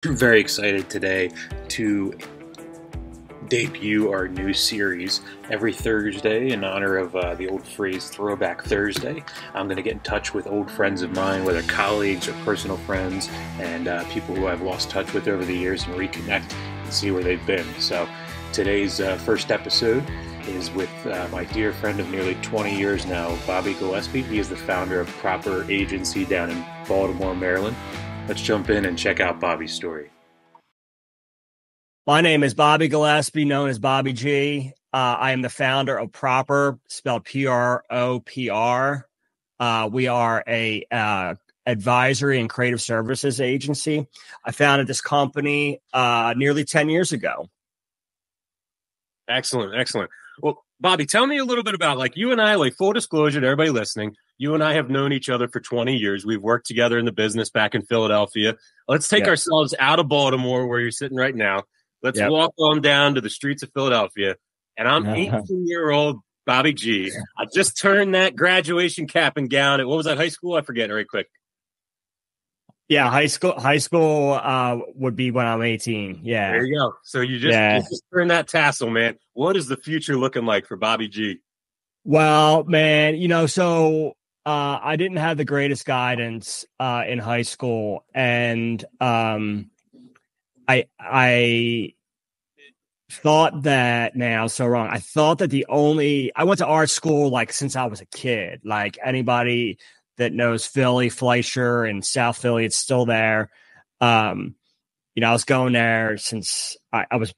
I'm very excited today to debut our new series every Thursday in honor of the old phrase Throwback Thursday. I'm going to get in touch with old friends of mine, whether colleagues or personal friends, and people who I've lost touch with over the years and reconnect and see where they've been. So today's first episode is with my dear friend of nearly 20 years now, Bobby Gillespie. He is the founder of Propr Agency down in Baltimore, Maryland. Let's jump in and check out Bobby's story. My name is Bobby Gillespie, known as Bobby G. I am the founder of Propr, spelled Propr. We are a advisory and creative services agency. I founded this company nearly 10 years ago. Excellent. Well, Bobby, tell me a little bit about, you and I, full disclosure to everybody listening, you and I have known each other for 20 years. We've worked together in the business back in Philadelphia. Let's take ourselves out of Baltimore, where you're sitting right now. Let's walk on down to the streets of Philadelphia. And I'm 18-year-old Bobby G. I just turned that graduation cap and gown at, what was that, high school? I forget right quick. Yeah, high school would be when I'm 18. Yeah. There you go. So you just turned that tassel, man. What is the future looking like for Bobby G? Well, man, I didn't have the greatest guidance in high school, and I thought that now so wrong. I thought that I went to art school since I was a kid. Like anybody that knows Philly, Fleischer and South Philly, it's still there. I was going there since I was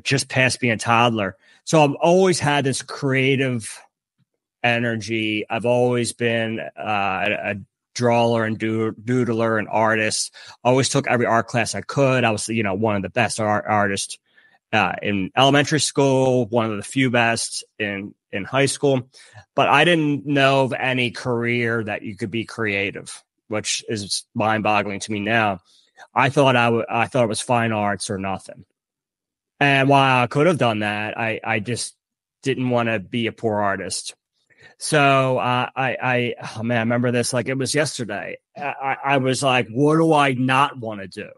just past being a toddler. So I've always had this creative energy. I've always been a drawer and doodler and artist. I always took every art class I could. I was, one of the best artists in elementary school, one of the few best in high school. But I didn't know of any career that you could be creative, which is mind-boggling to me now. I thought it was fine arts or nothing. And while I could have done that, I just didn't want to be a poor artist. So I remember this like it was yesterday. I was like, what do I not want to do?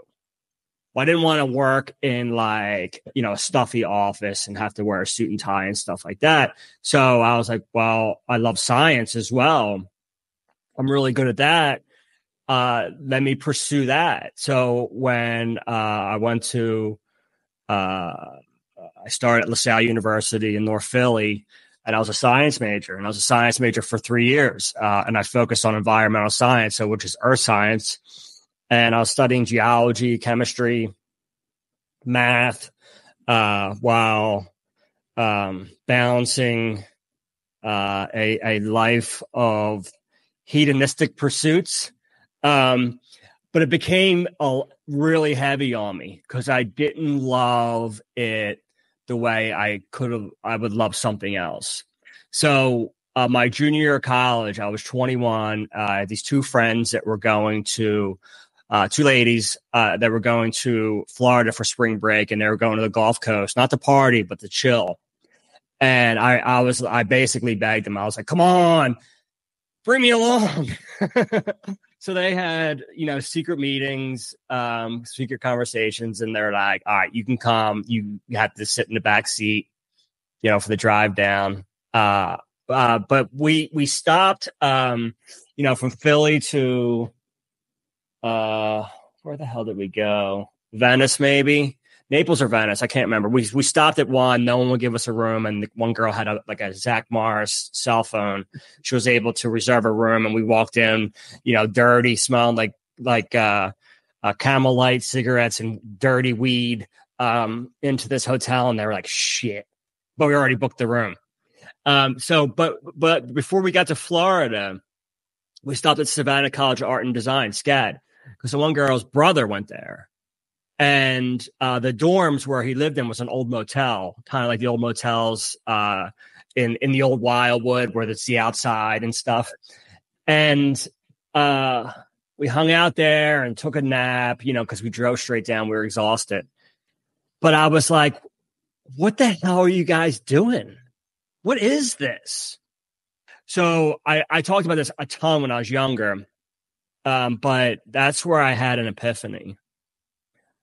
Well, I didn't want to work in a stuffy office and have to wear a suit and tie and stuff like that. So I was like, well, I love science as well. I'm really good at that. Let me pursue that. So when I started at LaSalle University in North Philly, and I was a science major, and I was a science major for 3 years. And I focused on environmental science, which is earth science. And I was studying geology, chemistry, math, while balancing a life of hedonistic pursuits. But it became really heavy on me because I didn't love it the way I would love something else. So my junior year of college, I was 21. I had these two friends that were going to, two ladies that were going to Florida for spring break, and they were going to the Gulf Coast, not to party, but to chill. And I basically begged them. I was like, come on, bring me along. So they had, secret meetings, secret conversations, and they're like, all right, you can come. You have to sit in the back seat, for the drive down. But we stopped, from Philly to, where the hell did we go? Venice, maybe Naples or Venice. I can't remember. We stopped at one. No one would give us a room. And one girl had a Zach Morris cell phone. She was able to reserve a room. And we walked in, dirty, smelled like Camel Light cigarettes and dirty weed, into this hotel. And they were like, shit, but we already booked the room. But before we got to Florida, we stopped at Savannah College of Art and Design, SCAD, because the one girl's brother went there. And the dorms where he lived in was an old motel, kind of like the old motels in the old Wildwood, where it's the outside and stuff. And we hung out there and took a nap, because we drove straight down. We were exhausted. But I was like, what the hell are you guys doing? What is this? So I talked about this a ton when I was younger, but that's where I had an epiphany.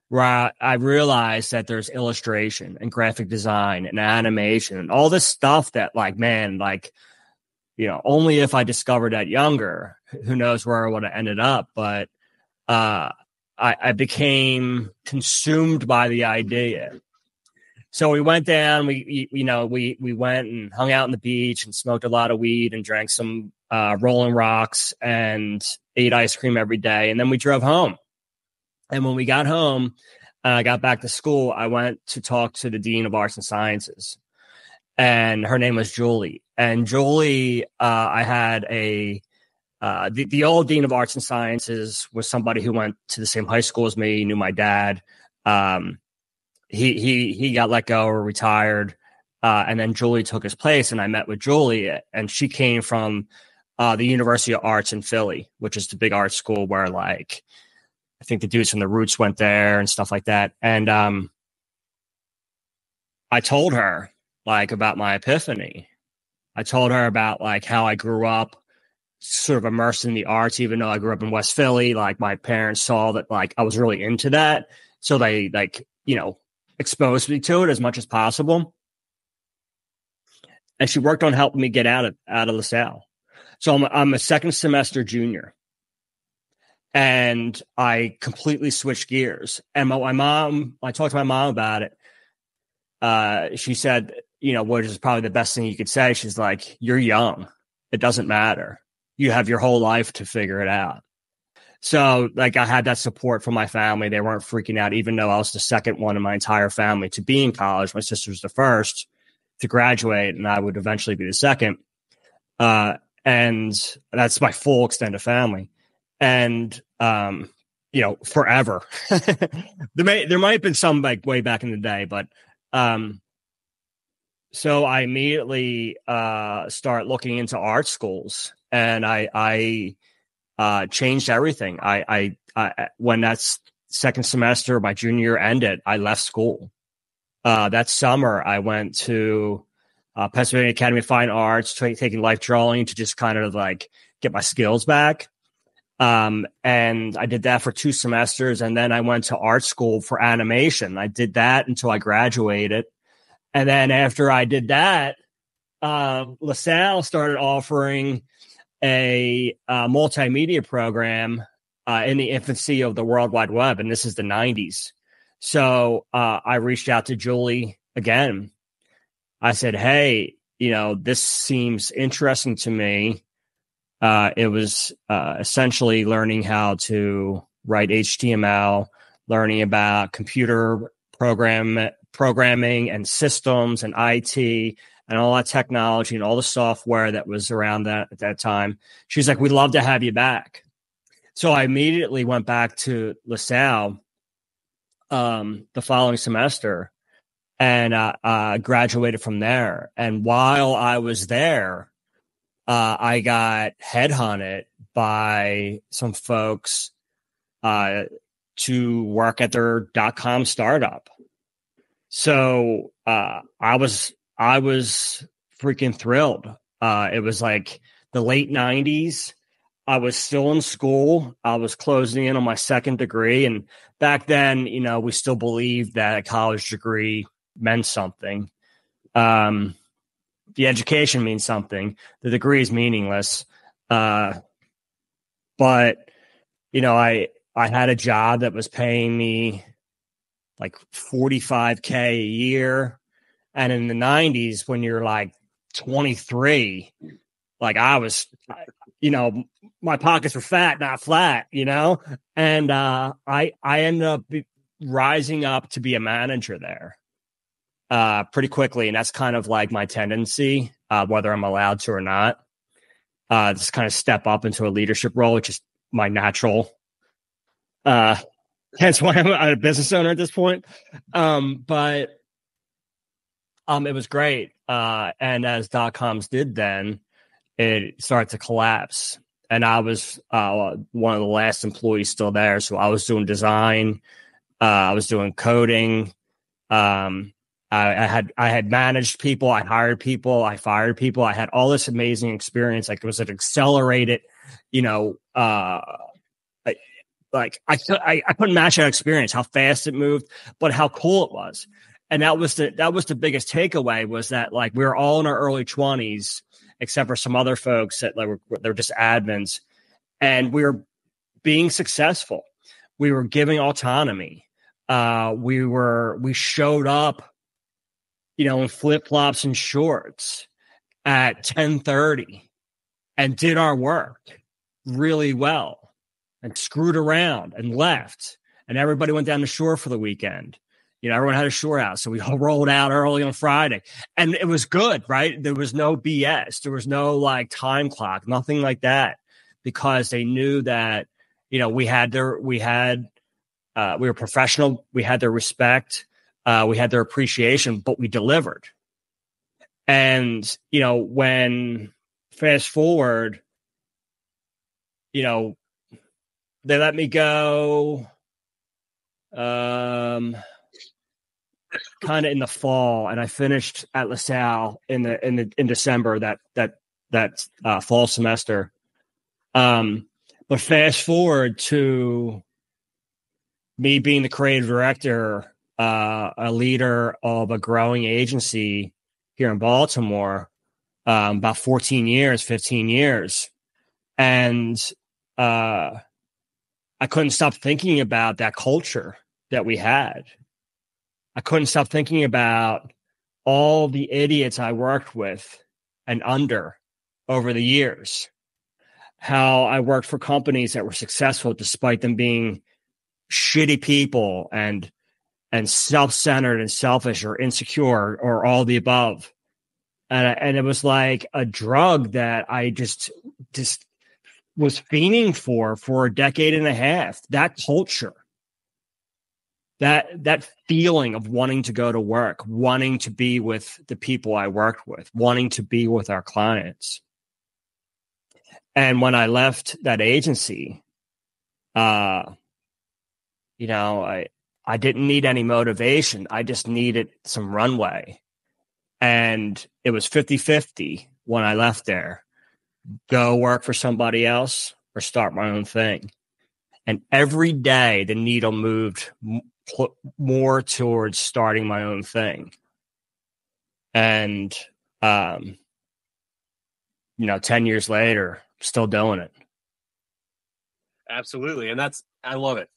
where I realized that there's illustration and graphic design and animation and all this stuff that, like, man, like, only if I discovered that younger, who knows where I would have ended up. But I became consumed by the idea. So we went down, we went and hung out on the beach and smoked a lot of weed and drank some Rolling Rocks and ate ice cream every day. And then we drove home. And when we got home, I got back to school, I went to talk to the Dean of Arts and Sciences. And her name was Julie. And Julie, I had the old Dean of Arts and Sciences was somebody who went to the same high school as me, knew my dad. He got let go or retired. And then Julie took his place, and I met with Julie, and she came from the University of Arts in Philly, which is the big art school where, like, I think the dudes from the Roots went there and stuff like that. And I told her, like, about my epiphany. I told her about, like, how I grew up sort of immersed in the arts, even though I grew up in West Philly. Like, my parents saw that, like, I was really into that. So they, like, exposed me to it as much as possible. And she worked on helping me get out of LaSalle. So I'm a second semester junior. And I completely switched gears. And I talked to my mom about it. She said, which is probably the best thing you could say. She's like, you're young. It doesn't matter. You have your whole life to figure it out. So, like, I had that support from my family. They weren't freaking out, even though I was the second one in my entire family to be in college. My sister was the first to graduate, and I would eventually be the second. And that's my full extended family. And, forever. There might have been some, like, way back in the day, but so I immediately start looking into art schools, and I changed everything. I when that second semester, my junior year ended, I left school. That summer, I went to Pennsylvania Academy of Fine Arts, taking life drawing to just kind of, like, get my skills back. And I did that for 2 semesters. And then I went to art school for animation. I did that until I graduated. And then after I did that, LaSalle started offering a multimedia program in the infancy of the World Wide Web. And this is the 90s. So I reached out to Julie again. I said, hey, this seems interesting to me. It was essentially learning how to write HTML, learning about computer programming and systems and IT and all that technology and all the software that was around that at that time. She's like, we'd love to have you back. So I immediately went back to LaSalle the following semester and graduated from there. And while I was there, I got headhunted by some folks to work at their .com startup. So I was freaking thrilled. It was like the late 90s. I was still in school. I was closing in on my second degree. And back then, we still believed that a college degree meant something. The education means something. The degree is meaningless. But, I had a job that was paying me like $45K a year. And in the 90s, when you're like 23, like I was, my pockets were fat, not flat, and I ended up rising up to be a manager there pretty quickly. And that's kind of like my tendency, whether I'm allowed to or not, just kind of step up into a leadership role, which is my natural. Hence why I'm a business owner at this point. But it was great. And as .coms did then, it started to collapse. And I was one of the last employees still there. So I was doing design. I was doing coding. I had managed people. I hired people. I fired people. I had all this amazing experience. Like it was an accelerated, like I couldn't match that experience, how fast it moved, but how cool it was. And that was the biggest takeaway, was that like we were all in our early 20s, except for some other folks that like they're just admins, and we were being successful. We were giving autonomy. We showed up, in flip flops and shorts at 10:30 and did our work really well and screwed around and left. And everybody went down the shore for the weekend. Everyone had a shore out. So we all rolled out early on Friday, and it was good, right? There was no BS. There was no like time clock, nothing like that, because they knew that, we were professional. We had their respect. We had their appreciation, but we delivered. And, when fast forward, they let me go, kind of in the fall, and I finished at LaSalle in December, that fall semester. But fast forward to me being the creative director, a leader of a growing agency here in Baltimore, about 15 years. And I couldn't stop thinking about that culture that we had. I couldn't stop thinking about all the idiots I worked with and under over the years, how I worked for companies that were successful despite them being shitty people and self-centered and selfish or insecure or all the above. And it was like a drug that I just was fiending for a decade and a half. That culture, that feeling of wanting to go to work, wanting to be with the people I worked with, wanting to be with our clients. And when I left that agency, I didn't need any motivation. I just needed some runway. And it was 50-50 when I left there. Go work for somebody else or start my own thing. And every day the needle moved more towards starting my own thing. And, 10 years later, still doing it. Absolutely. And I love it.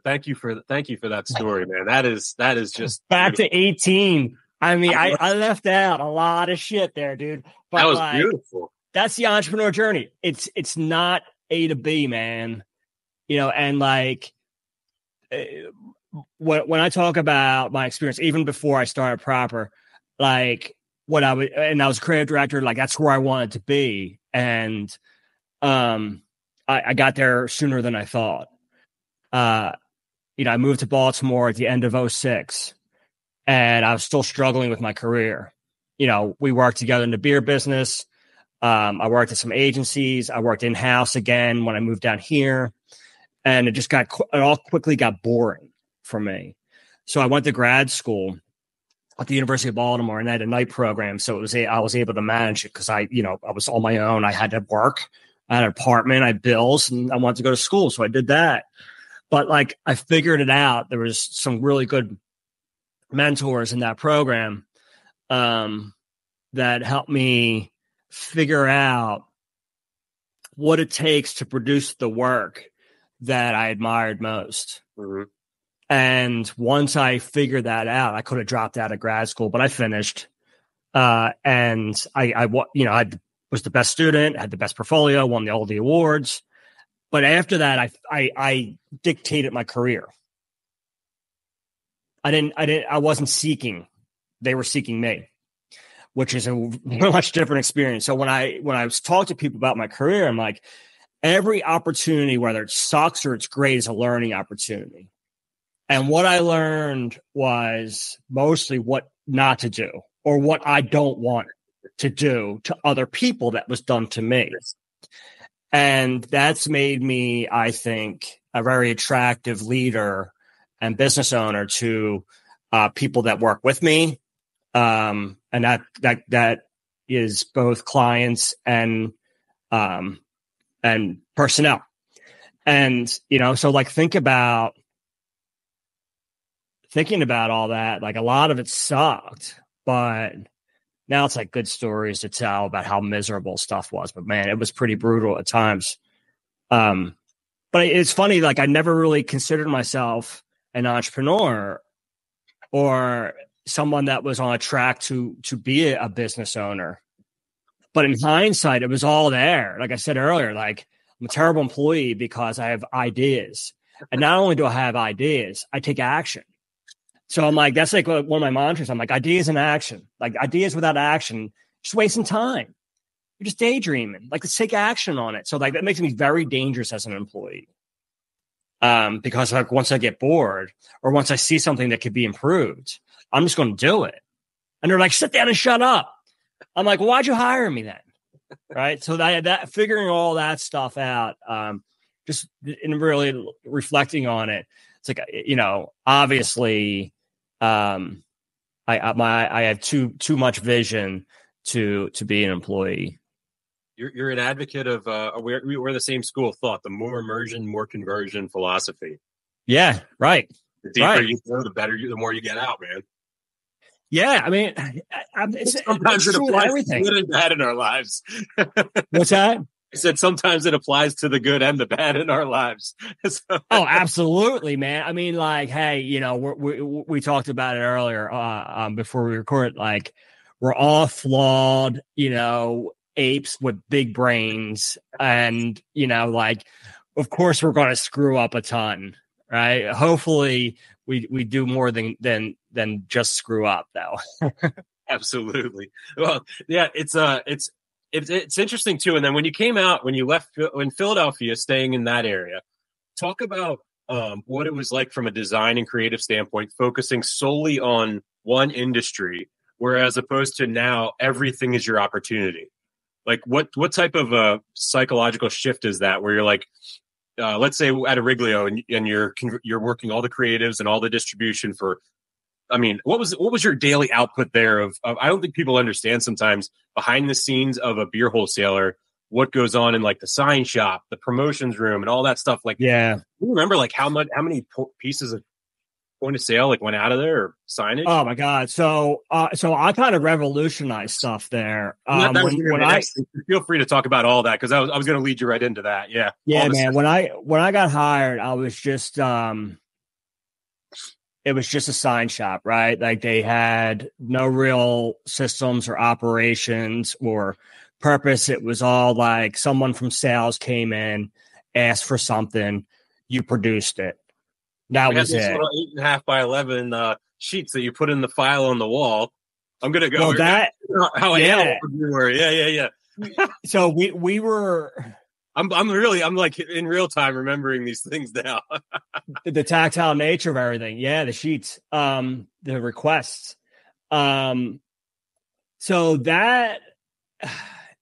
Thank you for that story, man. That is just back beautiful. To 18. I mean, I left out a lot of shit there, dude. But that was beautiful. That's the entrepreneur journey. It's not A to B, man. And like when I talk about my experience, even before I started Propr, like I was a creative director, like that's where I wanted to be. And I got there sooner than I thought. I moved to Baltimore at the end of 2006, and I was still struggling with my career. We worked together in the beer business. I worked at some agencies. I worked in-house again when I moved down here, and it all quickly got boring for me. So I went to grad school at the University of Baltimore, and I had a night program. So I was able to manage it because I was on my own. I had to work. I had an apartment, I had bills, and I wanted to go to school. So I did that. But like I figured it out. There was some really good mentors in that program that helped me figure out what it takes to produce the work that I admired most. Mm-hmm. And once I figured that out, I could have dropped out of grad school, but I finished. And I was the best student, had the best portfolio, won all the awards. But after that, I dictated my career. I wasn't seeking. They were seeking me, which is a much different experience. So when I was talking to people about my career, I'm like, every opportunity, whether it sucks or it's great, is a learning opportunity. And what I learned was mostly what not to do or what I don't want to do to other people that was done to me. And that's made me, I think, a very attractive leader and business owner to people that work with me. And that is both clients and personnel. And, so like thinking about all that, like a lot of it sucked, but now it's like good stories to tell about how miserable stuff was. But man, it was pretty brutal at times. But it's funny, like I never really considered myself an entrepreneur or someone that was on a track to be a business owner. But in hindsight, it was all there. Like I said earlier, like I'm a terrible employee because I have ideas. And not only do I have ideas, I take action. So I'm like, that's like one of my mantras. I'm like, ideas and action. Like ideas without action, just wasting time. You're just daydreaming. Like, let's take action on it. So like that makes me very dangerous as an employee. Because like once I get bored or once I see something that could be improved, I'm just going to do it. And they're like, sit down and shut up. I'm like, well, why'd you hire me then? Right. So that figuring all that stuff out, just in really reflecting on it, it's like, obviously, I have too much vision to be an employee. You're an advocate of we're the same school of thought, the more immersion, more conversion philosophy. Yeah, right. The deeper you go, the more you get out, man. Yeah, I mean, sometimes it applies to good and bad in our lives. What's that? I said sometimes it applies to the good and the bad in our lives. Oh, absolutely, man. I mean, like, hey, we talked about it earlier before we record. Like, we're all flawed, apes with big brains, and like, of course, we're going to screw up a ton, right? Hopefully, we do more than just screw up, though. Absolutely. Well, yeah, it's interesting too. And then when you left in Philadelphia, staying in that area, talk about what it was like from a design and creative standpoint, focusing solely on one industry, whereas opposed to now everything is your opportunity. Like what type of psychological shift is that where you're like, let's say at a Riglio and you're working all the creatives and all the distribution for, I mean, what was your daily output there of I don't think people understand sometimes behind the scenes of a beer wholesaler, what goes on in like the sign shop, the promotions room and all that stuff. Like, yeah, you remember like how many pieces of point of sale like went out of there or signage? Oh my God. So I kind of revolutionized stuff there. Feel free to talk about all that. Cause I was going to lead you right into that. Yeah. Yeah, man. When I got hired, I was just, it was just a sign shop, right? Like they had no real systems or operations or purpose. It was all like someone from sales came in, asked for something, you produced it. That was it. 8.5 by 11 sheets that you put in the file on the wall. I'm gonna go. Well, that how yeah. You were. Yeah. So we were. I'm like in real time remembering these things now. The tactile nature of everything. Yeah, the sheets, the requests. So that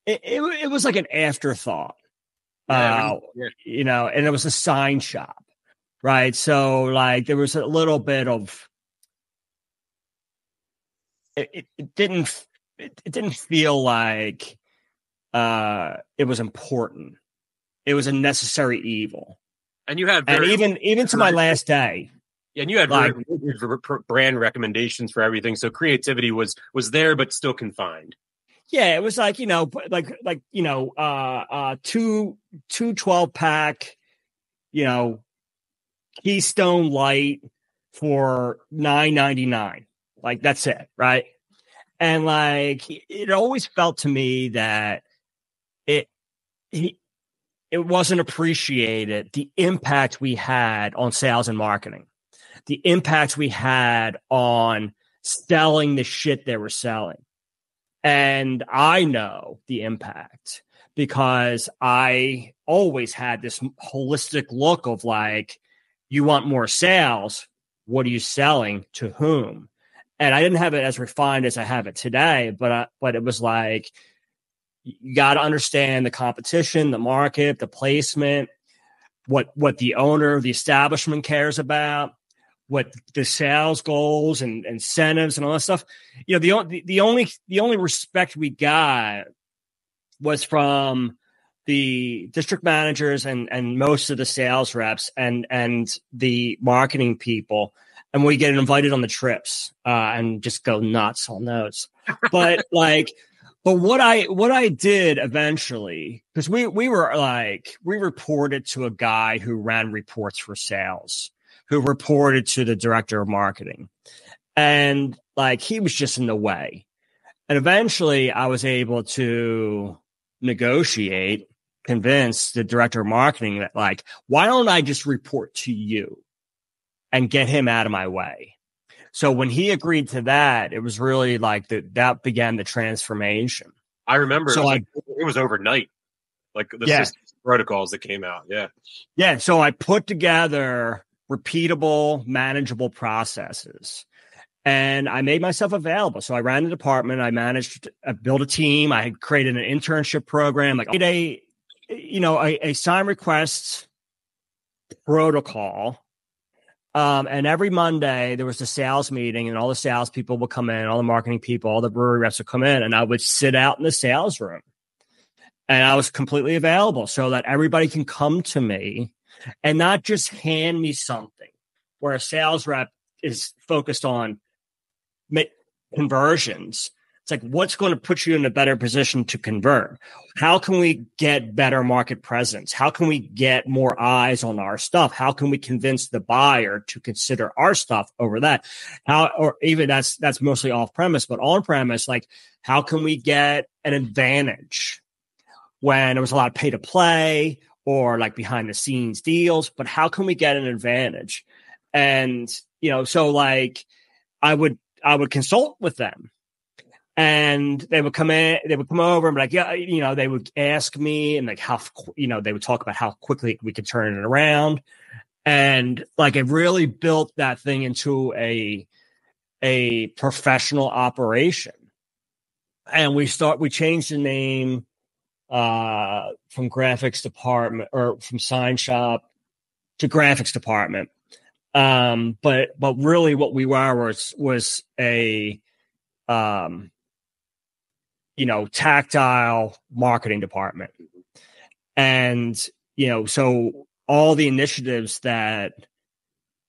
it was like an afterthought. And it was a sign shop. Right. So like there was a little bit of it didn't feel like it was important. It was a necessary evil. And you had even to my last day. Yeah, and you had like brand recommendations for everything. So creativity was there but still confined. Yeah, it was like, 2 12-pack, Keystone Light for $9.99. Like that's it, right? And like it always felt to me that it wasn't appreciated the impact we had on sales and marketing, the impact we had on selling the shit they were selling. And I know the impact because I always had this holistic look of like, you want more sales. What are you selling to whom? And I didn't have it as refined as I have it today, but it was like, you got to understand the competition, the market, the placement, what the owner, the establishment cares about, what the sales goals and incentives and all that stuff. The only respect we got was from the district managers and most of the sales reps and the marketing people, and we get invited on the trips and just go nuts on those. But what I did eventually, because we reported to a guy who ran reports for sales, who reported to the director of marketing, and like he was just in the way. And eventually I was able to negotiate, convince the director of marketing that, like, why don't I just report to you and get him out of my way? So when he agreed to that, it was really like that began the transformation. I remember so it was overnight, like the systems protocols that came out. Yeah. Yeah. So I put together repeatable, manageable processes. And I made myself available. So I ran the department. I built a team. I created an internship program. Like a sign request protocol. And every Monday there was a sales meeting, and all the sales people would come in, all the marketing people, all the brewery reps would come in, and I would sit out in the sales room. And I was completely available so that everybody can come to me and not just hand me something, where a sales rep is focused on conversions. It's like, what's going to put you in a better position to convert? How can we get better market presence? How can we get more eyes on our stuff? How can we convince the buyer to consider our stuff over that? Or even that's mostly off premise, but on premise, like, how can we get an advantage when there was a lot of pay to play or like behind the scenes deals? But how can we get an advantage? And, so like I would consult with them, and they would come over and be like, yeah, they would ask me, and like how, they would talk about how quickly we could turn it around. And like, it really built that thing into a professional operation. And we changed the name from graphics department, or from sign shop to graphics department. But really what we were was a, tactile marketing department. And, so all the initiatives that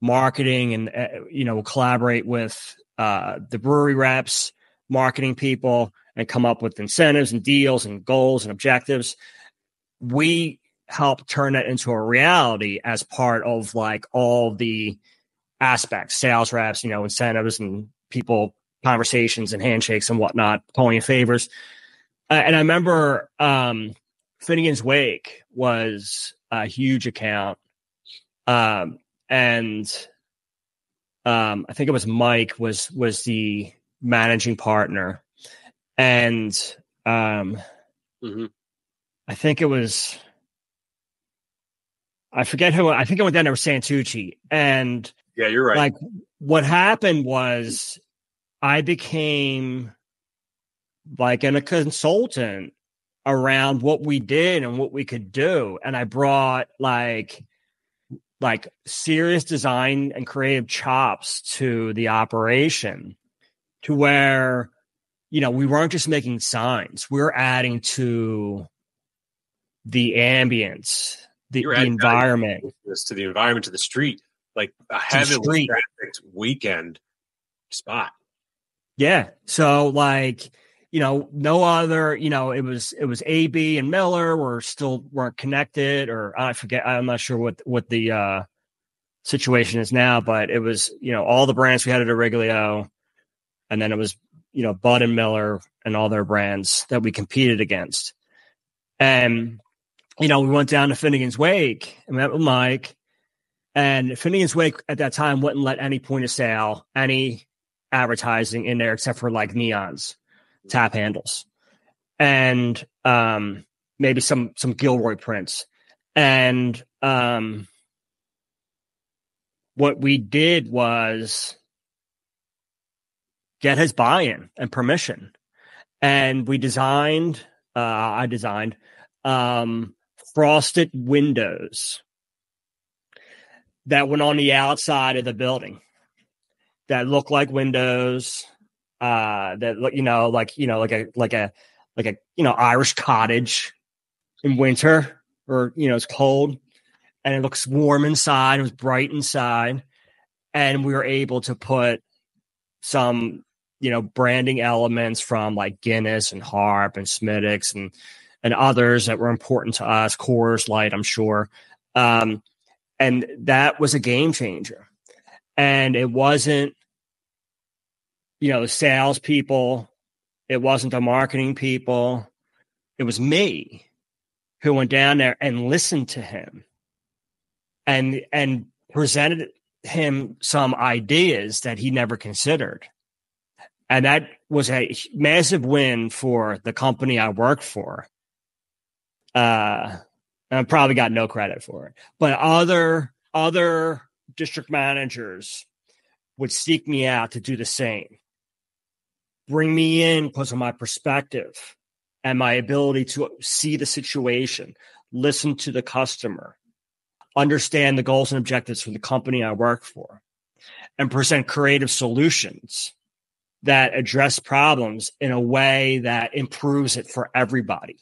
marketing and, collaborate with, the brewery reps, marketing people, and come up with incentives and deals and goals and objectives, we help turn that into a reality as part of like all the aspects, sales reps, incentives and people, conversations and handshakes and whatnot, calling in favors. And I remember Finnegan's Wake was a huge account. And I think it was Mike was the managing partner. And I think it was, I forget who, I think it went down there with Santucci. And yeah, you're right. Like, what happened was I became like a consultant around what we did and what we could do. And I brought like serious design and creative chops to the operation, to where, we weren't just making signs. We were adding to the ambience, the environment. To the environment, to the street, like a heavily trafficked weekend spot. Yeah. So like, no other, it was AB and Miller weren't connected, or I forget. I'm not sure what the situation is now, but it was, all the brands we had at Auriglio, and then it was, Bud and Miller and all their brands that we competed against. And, we went down to Finnegan's Wake and met with Mike, and Finnegan's Wake at that time wouldn't let any point of sale, any advertising in there except for like neons, tap handles, and maybe some Gilroy prints. And what we did was get his buy-in and permission, and I designed frosted windows that went on the outside of the building that look like windows, that look, like a Irish cottage, in winter, or, it's cold and it looks warm inside. It was bright inside. And we were able to put some, branding elements from like Guinness and Harp and Smittix and others that were important to us, Coors Light, I'm sure. And that was a game changer. And it wasn't, the salespeople. It wasn't the marketing people. It was me who went down there and listened to him and presented him some ideas that he never considered. And that was a massive win for the company I worked for. I probably got no credit for it, but other district managers would seek me out to do the same, bring me in because of my perspective and my ability to see the situation, listen to the customer, understand the goals and objectives for the company I work for, and present creative solutions that address problems in a way that improves it for everybody.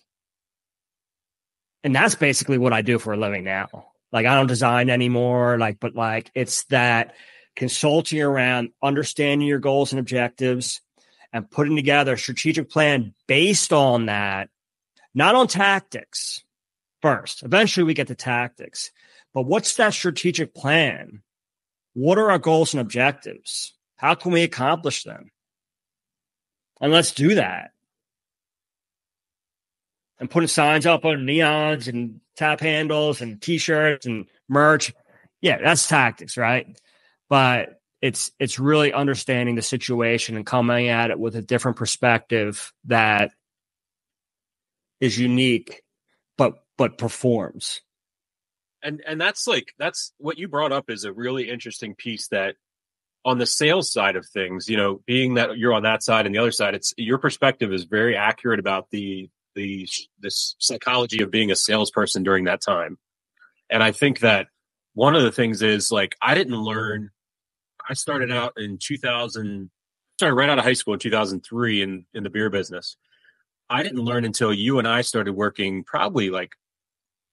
And that's basically what I do for a living now. Like, I don't design anymore, but it's that consulting around understanding your goals and objectives and putting together a strategic plan based on that, not on tactics first. Eventually we get to tactics, but what's that strategic plan? What are our goals and objectives? How can we accomplish them? And let's do that. And putting signs up on neons and tap handles and T-shirts and merch. Yeah, that's tactics, right? But it's really understanding the situation and coming at it with a different perspective that is unique, but performs. And that's what you brought up is a really interesting piece that on the sales side of things, being that you're on that side and the other side, it's your perspective is very accurate about the psychology of being a salesperson during that time. And I think that one of the things is I started out in 2000, started right out of high school in 2003 in the beer business. I didn't learn until you and I started working probably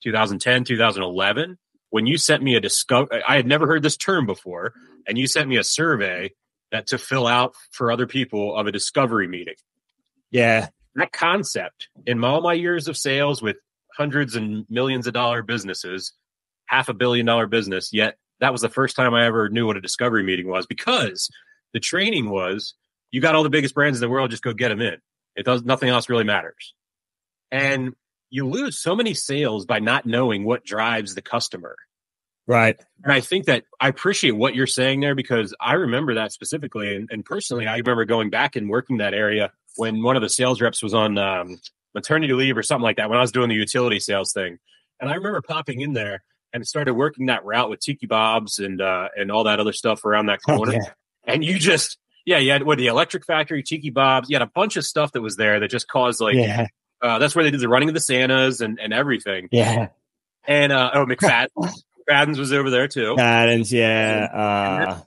2010, 2011, when you sent me I had never heard this term before. And you sent me a survey to fill out for other people of a discovery meeting. Yeah. That concept in all my years of sales with hundreds and millions of dollar businesses, $500 million business, yet that was the first time I ever knew what a discovery meeting was, because the training was, you got all the biggest brands in the world, just go get them in. Nothing else really matters. And you lose so many sales by not knowing what drives the customer. Right. And I think that I appreciate what you're saying there, because I remember that specifically. And personally, I remember going back and working that area when one of the sales reps was on maternity leave or something like that, when I was doing the utility sales thing. And I remember popping in there and started working that route with Tiki Bob's and all that other stuff around that corner. Yeah. And you just, you had the Electric Factory, Tiki Bob's. You had a bunch of stuff that was there that just caused that's where they did the running of the Santas and everything. Yeah. And McFadden's was over there too. McFadden's, yeah.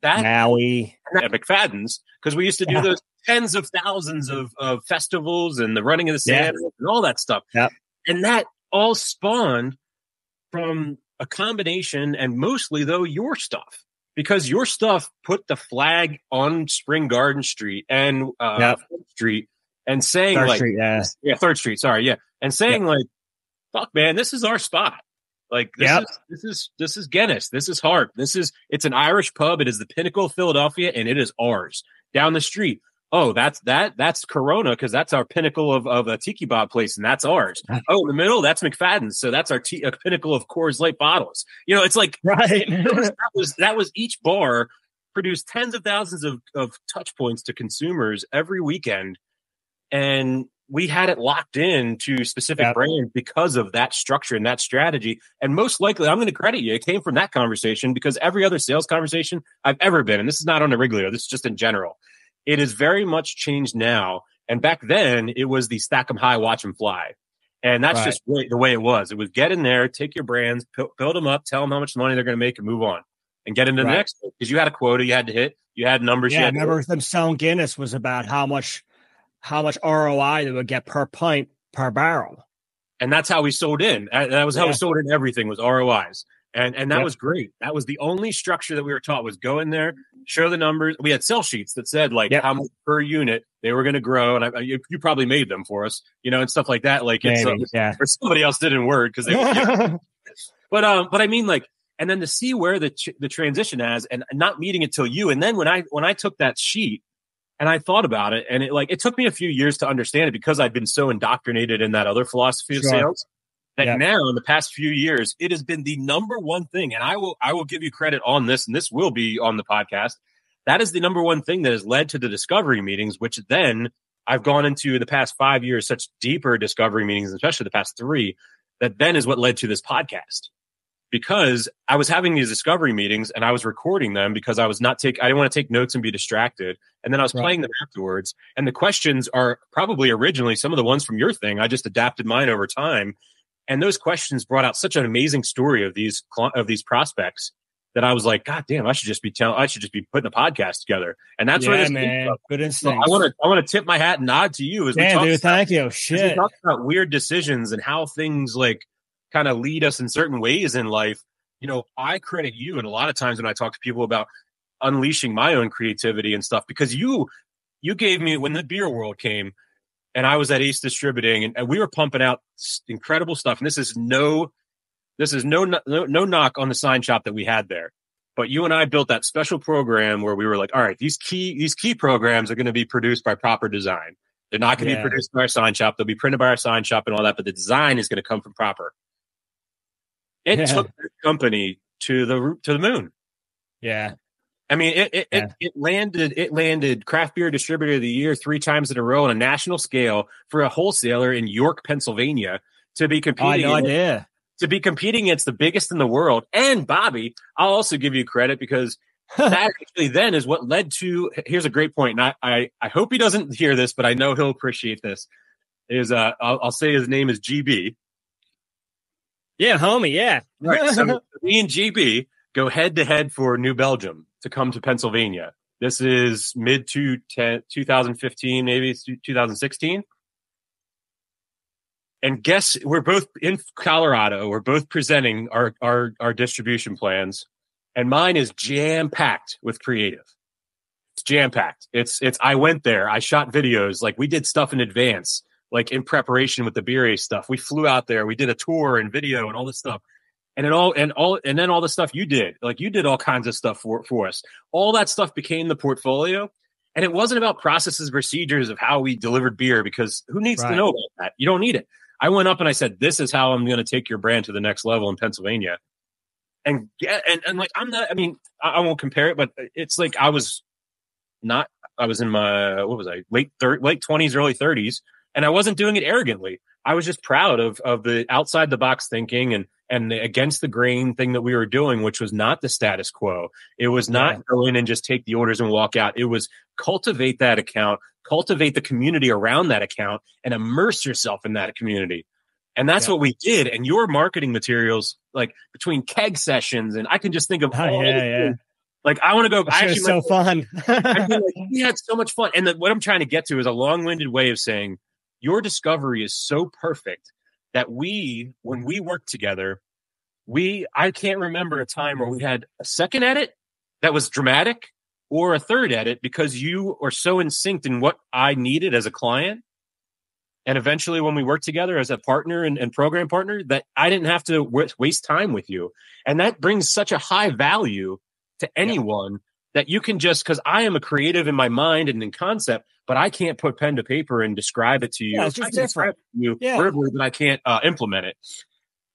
That Maui at McFadden's, because we used to do those tens of thousands of festivals and the running of the Santas and all that stuff. Yep. And that all spawned from a combination, and mostly though your stuff, because your stuff put the flag on Spring Garden Street and Street, and saying Third Street, sorry, and saying fuck, man, this is our spot. This is Guinness, this is Harp, it's an Irish pub, it is the pinnacle of Philadelphia, and it is ours. Down the street, oh, that's Corona, because that's our pinnacle of a Tiki Bob place, and that's ours. Oh, in the middle, that's McFadden's, so that's our pinnacle of Coors Light bottles. It's like right. that was each bar produced tens of thousands of touch points to consumers every weekend, and we had it locked in to specific brands because of that structure and that strategy. And most likely, I'm going to credit you, it came from that conversation, because every other sales conversation I've ever been, and this is not on a regular, this is just in general, it is very much changed now. And back then, it was the stack 'em high, watch 'em fly. And that's just the way it was. It was get in there, take your brands, build them up, tell them how much money they're going to make, and move on. And get into the next one. Because you had a quota you had to hit. You had numbers. Yeah, I remember them selling Guinness was about how much ROI they would get per pint per barrel. And that's how we sold in. That was how we sold in everything, was ROIs. And that was great. That was the only structure that we were taught, was go in there, show the numbers. We had sell sheets that said like how much per unit they were going to grow. And you probably made them for us, and stuff like that. Like or somebody else did in Word because they were, but I mean, like, and then to see where the transition has, and not meeting it till you. And then when I took that sheet and I thought about it, and it took me a few years to understand it because I'd been so indoctrinated in that other philosophy of sales. That now in the past few years, it has been the number one thing. And I will give you credit on this, and this will be on the podcast. That is the number one thing that has led to the discovery meetings, which then I've gone into the past 5 years, such deeper discovery meetings, especially the past 3, that then is what led to this podcast. Because I was having these discovery meetings and I was recording them because I didn't want to take notes and be distracted. And then I was playing them afterwards. And the questions are probably originally some of the ones from your thing. I just adapted mine over time. And those questions brought out such an amazing story of these prospects that I was like, God damn, I should just be putting a podcast together. And that's where this man. Good instinct. So I want to tip my hat and nod to you as we talk. Dude, thank you. Shit. We talk about weird decisions and how things like kind of lead us in certain ways in life. I credit you, and a lot of times when I talk to people about unleashing my own creativity and stuff, because you gave me, when the beer world came, and I was at Ace Distributing, and we were pumping out incredible stuff. And this is no knock on the sign shop that we had there. But you and I built that special program where we were like, all right, these key programs are going to be produced by Propr Design. They're not going to be produced by our sign shop. They'll be printed by our sign shop and all that, but the design is going to come from Propr. It took the company to the moon. Yeah. I mean, it landed Craft Beer Distributor of the Year 3 times in a row on a national scale for a wholesaler in York, Pennsylvania, to be competing. Oh, no idea. To be competing against the biggest in the world. And Bobby, I'll also give you credit because that actually then is what led to. Here's a great point, and I hope he doesn't hear this, but I know he'll appreciate this. I'll say his name is GB. Yeah, homie. Yeah. Right. So me and GB go head to head for New Belgium to come to Pennsylvania. This is mid 2015, maybe 2016. And guess, we're both in Colorado. We're both presenting our distribution plans. And mine is jam-packed with creative. It's jam-packed. I went there. I shot videos. Like, we did stuff in advance, like in preparation with the Beer Ace stuff. We flew out there. We did a tour and video and all this stuff. And then all the stuff you did, like you did all kinds of stuff for us. All that stuff became the portfolio. And it wasn't about processes, procedures of how we delivered beer, because who needs to know about that? You don't need it. I went up and I said, this is how I'm going to take your brand to the next level in Pennsylvania. And like, I'm not, I mean, I won't compare it, but it's like, I was in my, late 20s, early 30s. And I wasn't doing it arrogantly. I was just proud of the outside the box thinking and the against the grain thing that we were doing, which was not the status quo. It was not go in and just take the orders and walk out. It was cultivate that account, cultivate the community around that account, and immerse yourself in that community. And that's what we did. And your marketing materials, like between keg sessions, and I can just think of like, I want to go. It's so fun. I mean, like, we had so much fun. And what I'm trying to get to is a long-winded way of saying your discovery is so perfect that when we worked together, I can't remember a time where we had a second edit that was dramatic or a third edit, because you are so in sync in what I needed as a client. And eventually when we worked together as a partner and program partner, that I didn't have to waste time with you. And that brings such a high value to anyone that you can just, because I am a creative in my mind and in concept, but I can't put pen to paper and describe it to you. Yeah, it's just different. Verbally, but I can't implement it.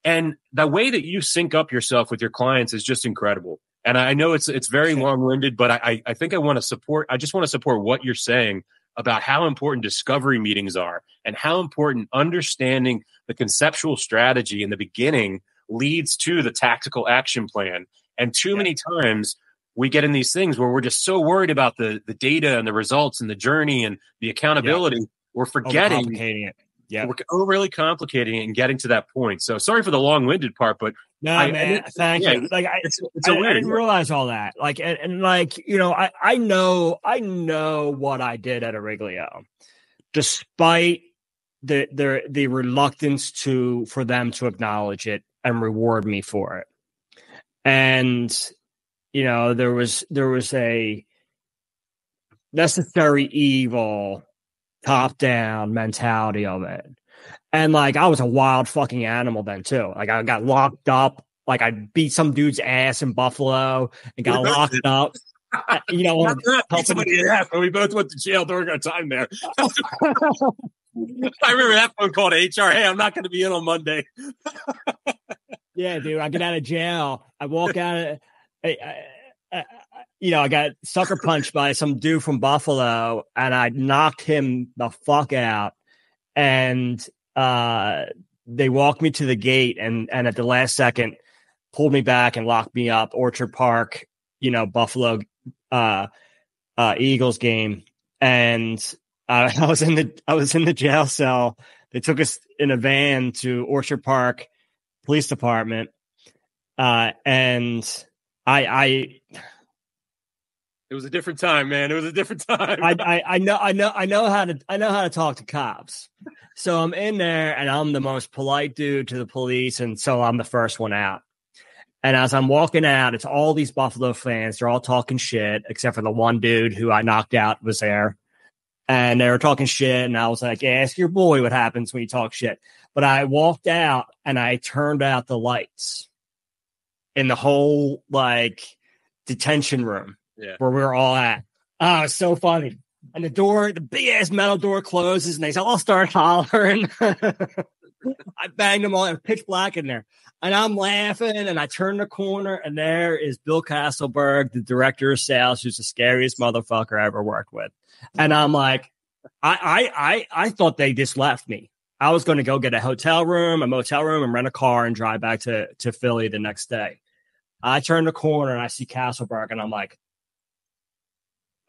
And the way that you sync up yourself with your clients is just incredible. And I know it's very long-winded, but I think I just want to support what you're saying about how important discovery meetings are and how important understanding the conceptual strategy in the beginning leads to the tactical action plan. And too many times we get in these things where we're just so worried about the data and the results and the journey and the accountability. We're forgetting it. Yeah, we're overly complicating it and getting to that point. So sorry for the long-winded part, but thank you. Like I didn't realize all that. Like, and like, you know, I know what I did at Auriglio, despite the reluctance for them to acknowledge it and reward me for it. And, you know, there was a necessary evil top down mentality of it. And like, I was a wild fucking animal then too. Like, I got locked up. Like, I beat some dude's ass in Buffalo and got locked up. You know, we both went to jail during our time there. I remember that phone call to HR. Hey, I'm not going to be in on Monday. Yeah, dude. I get out of jail. I walk out. You know, I got sucker punched by some dude from Buffalo, and I knocked him the fuck out. And they walked me to the gate, and at the last second, pulled me back and locked me up. Orchard Park, you know, Buffalo Eagles game, and I was in the jail cell. They took us in a van to Orchard Park Police Department, and I. It was a different time, man. It was a different time. I know how to talk to cops. So I'm in there, and I'm the most polite dude to the police, and so I'm the first one out. And as I'm walking out, it's all these Buffalo fans. They're all talking shit, except for the one dude who I knocked out was there. And they were talking shit, and I was like, ask your boy what happens when you talk shit. But I walked out, and I turned out the lights in the whole, like, detention room where we were all at. Oh, it's so funny. And the big-ass metal door closes, and they all start hollering. I banged them all. It was pitch black in there. And I'm laughing, and I turn the corner, and there is Bill Castleberg, the director of sales, who's the scariest motherfucker I ever worked with. And I'm like, I thought they just left me. I was going to go get a motel room, and rent a car and drive back to Philly the next day. I turn the corner, and I see Castleberg, and I'm like,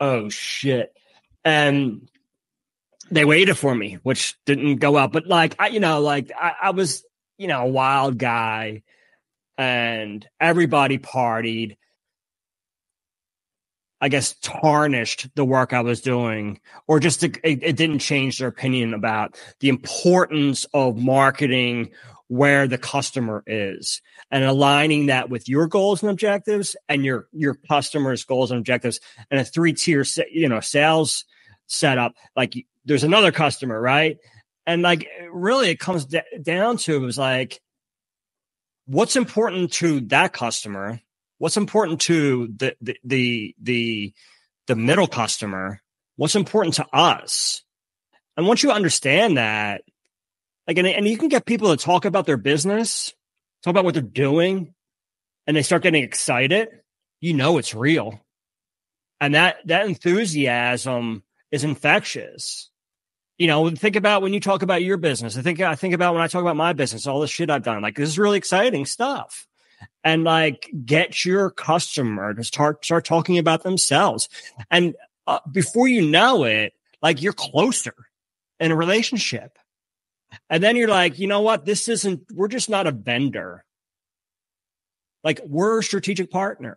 oh, shit. And they waited for me, which didn't go out. But like, I was, you know, a wild guy, and everybody partied. I guess tarnished the work I was doing, or just it didn't change their opinion about the importance of marketing where the customer is and aligning that with your goals and objectives and your customer's goals and objectives, and a 3-tier, you know, sales setup. Like, there's another customer, right? And like, really, it comes down to, it was like, what's important to that customer? What's important to the middle customer? What's important to us? And once you understand that, like, and you can get people to talk about their business, talk about what they're doing, and they start getting excited, you know it's real. And that enthusiasm is infectious. You know, think about when you talk about your business. I think about when I talk about my business, all the shit I've done. Like, this is really exciting stuff. And like, get your customer to start talking about themselves. And before you know it, like, you're closer in a relationship. And then you're like, you know what? We're just not a vendor. Like, we're a strategic partner.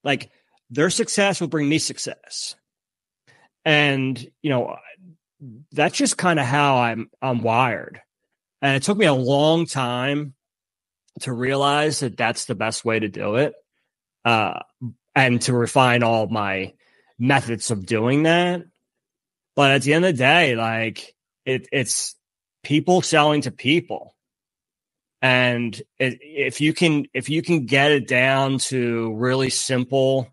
Like, their success will bring me success. And, you know, that's just kind of how I'm wired. And it took me a long time to realize that that's the best way to do it. And to refine all my methods of doing that. But at the end of the day, like, it's people selling to people. And if you can get it down to really simple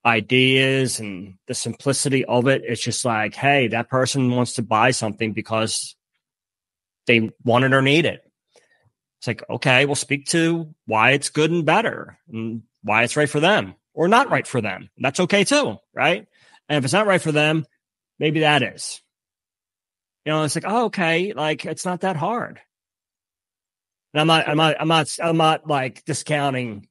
ideas and the simplicity of it, it's just like, hey, that person wants to buy something because they want it or need it. It's like, okay, we'll speak to why it's good and better and why it's right for them or not right for them. That's okay too, right? And if it's not right for them, maybe that is. You know, it's like, oh, okay, like, it's not that hard. And I'm not like discounting.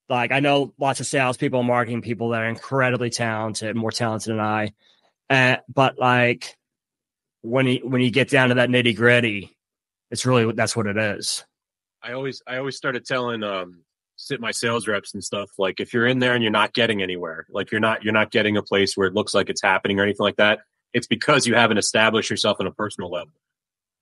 Like, I know lots of salespeople and marketing people that are incredibly talented, more talented than I. But like, when you get down to that nitty gritty, it's really, that's what it is. I always started telling my sales reps and stuff, like, if you're in there and you're not getting anywhere, like, you're not getting a place where it looks like it's happening or anything like that, it's because you haven't established yourself on a personal level.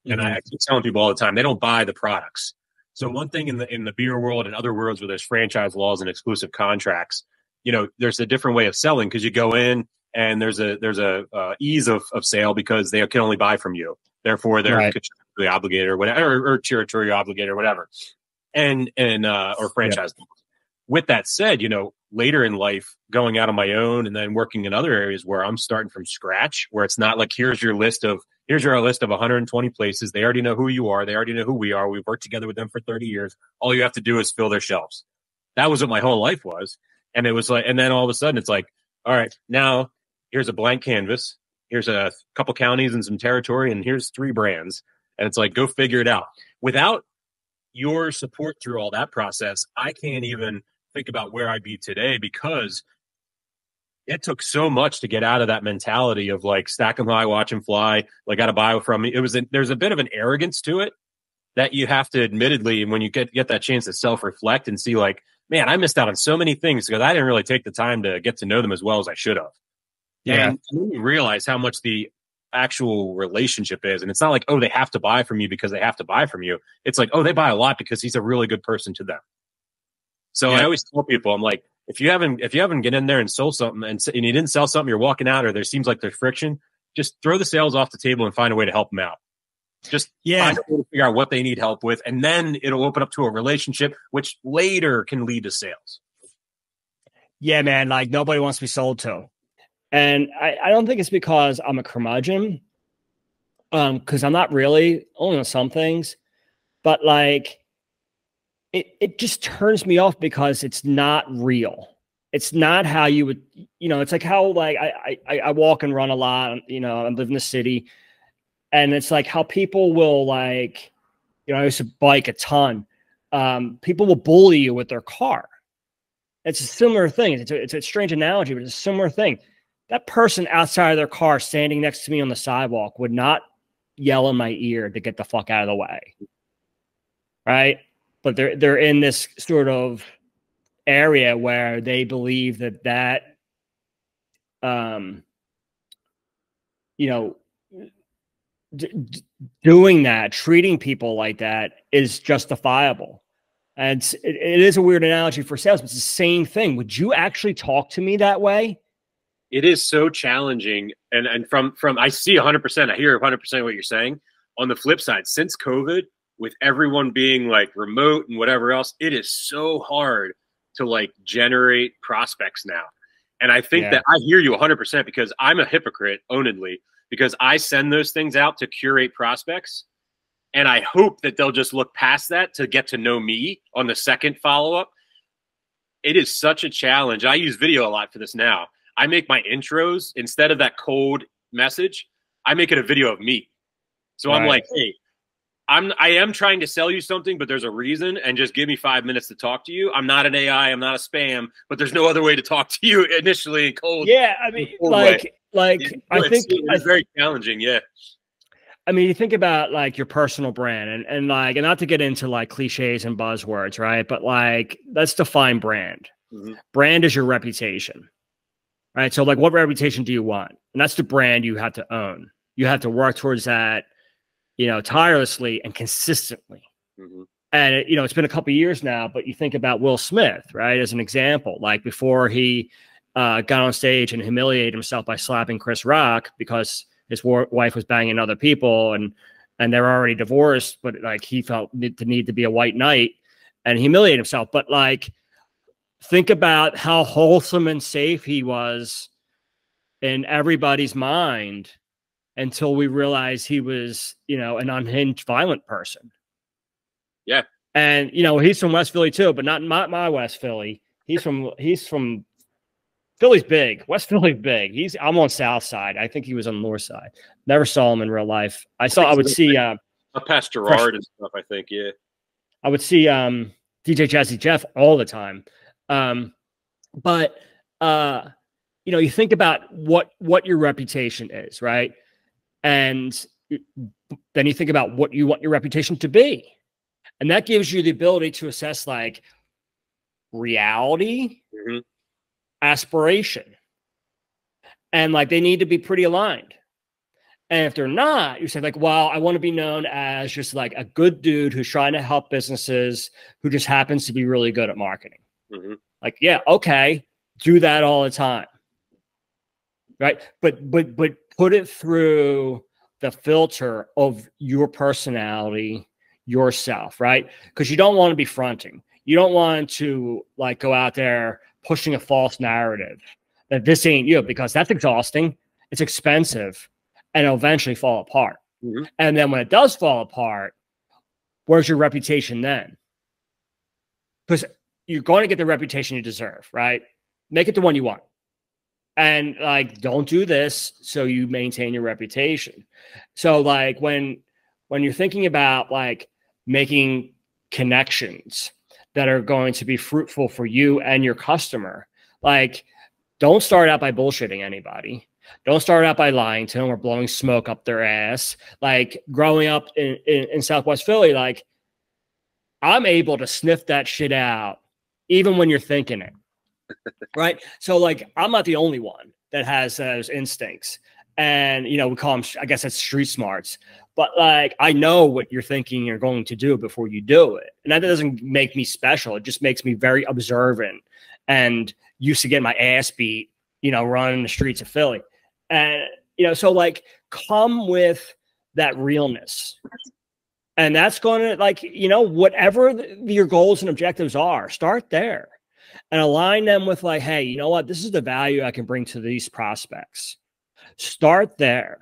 And I keep telling people all the time, they don't buy the products. So one thing in the beer world and other worlds where there's franchise laws and exclusive contracts, there's a different way of selling because you go in and there's a ease of sale because they can only buy from you. Therefore, they're contractually obligated or whatever, or territorial obligated or whatever, or franchise. Yep. With that said, later in life, going out on my own and then working in other areas where I'm starting from scratch, where it's not like here's your list of 120 places. They already know who you are. They already know who we are. We've worked together with them for 30 years. All you have to do is fill their shelves. That was what my whole life was. And it was like, and then all of a sudden it's like, all right, now here's a blank canvas. Here's a couple counties and some territory, and here's 3 brands. And it's like, go figure it out. Without your support through all that process, I can't even think about where I'd be today, because it took so much to get out of that mentality of like stack 'em high, watch 'em fly. Like, got to buy from me. There's a bit of an arrogance to it that you have to, admittedly, when you get that chance to self-reflect and see like, man, I missed out on so many things because I didn't really take the time to get to know them as well as I should have. Yeah. And you realize how much the actual relationship is. And it's not like, oh, they have to buy from you because they have to buy from you. It's like, oh, they buy a lot because he's a really good person to them. So I always tell people, I'm like, if you haven't get in there and sold something and you didn't sell something, you're walking out, or there seems like there's friction, just throw the sales off the table and find a way to help them out. Just find a way to figure out what they need help with. And then it'll open up to a relationship, which later can lead to sales. Yeah, man. Like, nobody wants to be sold to. And I don't think it's because I'm a curmudgeon. Because I'm not really, only on some things, but like, it just turns me off because it's not real. It's not how you would, it's like how, like, I walk and run a lot, I live in the city, and it's like how people will, like, I used to bike a ton. People will bully you with their car. It's a similar thing. It's a strange analogy, but it's a similar thing. That person outside of their car standing next to me on the sidewalk would not yell in my ear to get the fuck out of the way. Right? But they're in this sort of area where they believe that doing that, treating people like that is justifiable. And it is a weird analogy for sales, but it's the same thing. Would you actually talk to me that way? It is so challenging. And from I see 100%, I hear 100% what you're saying. On the flip side, since COVID, with everyone being like remote and whatever else, it is so hard to like generate prospects now. And I think that I hear you 100% because I'm a hypocrite, ownedly, because I send those things out to curate prospects. And I hope that they'll just look past that to get to know me on the second follow-up. It is such a challenge. I use video a lot for this now. I make my intros, instead of that cold message, I make it a video of me. So I'm like, hey, I am trying to sell you something, but there's a reason, and just give me 5 minutes to talk to you. I'm not an AI, I'm not a spam, but there's no other way to talk to you initially in cold. Yeah, I mean, I think it's very challenging. Yeah. I mean, you think about like your personal brand and like, and not to get into like cliches and buzzwords, right? But like, let's define brand. Mm-hmm. Brand is your reputation, right? So like, what reputation do you want? And that's the brand you have to own. You have to work towards that, tirelessly and consistently. Mm-hmm. And it's been a couple of years now, but you think about Will Smith, right? As an example, like before he got on stage and humiliated himself by slapping Chris Rock because his wife was banging other people and they're already divorced, but like he felt the need to be a white knight and humiliate himself. But like, think about how wholesome and safe he was in everybody's mind until we realized he was, an unhinged, violent person. Yeah. And, he's from West Philly too, but not my West Philly. He's from Philly's big. West Philly's big. I'm on South Side. I think he was on the North Side. Never saw him in real life. I would see past Gerard and stuff, I think. Yeah. I would see DJ Jazzy Jeff all the time. But you think about what your reputation is, right? And then you think about what you want your reputation to be. And that gives you the ability to assess like reality, mm-hmm. aspiration. And like, they need to be pretty aligned. And if they're not, you say like, well, I want to be known as just like a good dude who's trying to help businesses, who just happens to be really good at marketing. Mm-hmm. Like, yeah, okay, do that all the time. Right. But put it through the filter of your personality, yourself, right? Because you don't want to be fronting. You don't want to like go out there pushing a false narrative that this ain't you, because that's exhausting. It's expensive, and it'll eventually fall apart. Mm-hmm. And then when it does fall apart, where's your reputation then? Because you're going to get the reputation you deserve, right? Make it the one you want. And like, don't do this so you maintain your reputation. So like when you're thinking about like making connections that are going to be fruitful for you and your customer, like don't start out by bullshitting anybody. Don't start out by lying to them or blowing smoke up their ass. Like growing up in Southwest Philly, like I'm able to sniff that shit out even when you're thinking it. Right. So like, I'm not the only one that has those instincts, and, you know, we call them, I guess that's street smarts, but like, I know what you're thinking you're going to do before you do it. And that doesn't make me special. It just makes me very observant and used to get my ass beat, you know, running the streets of Philly. And, you know, so like come with that realness. And that's going to like, you know, whatever your goals and objectives are, start there. And align them with like, hey, you know what? This is the value I can bring to these prospects. Start there,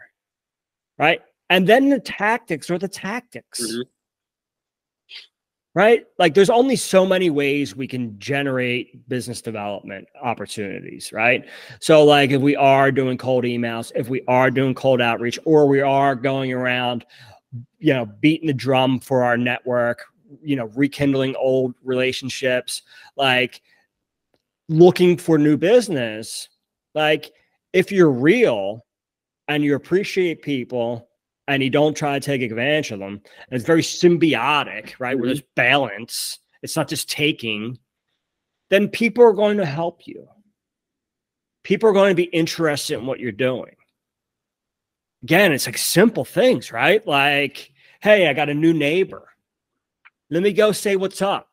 right? And then the tactics are the tactics, Mm-hmm. right? Like there's only so many ways we can generate business development opportunities, right? So like if we are doing cold emails, if we are doing cold outreach, or we are going around, you know, beating the drum for our network, you know, rekindling old relationships, like looking for new business, like if you're real and you appreciate people and you don't try to take advantage of them, and it's very symbiotic, right? Where there's balance, it's not just taking, then people are going to help you. People are going to be interested in what you're doing. Again, it's like simple things, right? Like, hey, I got a new neighbor. Let me go say what's up.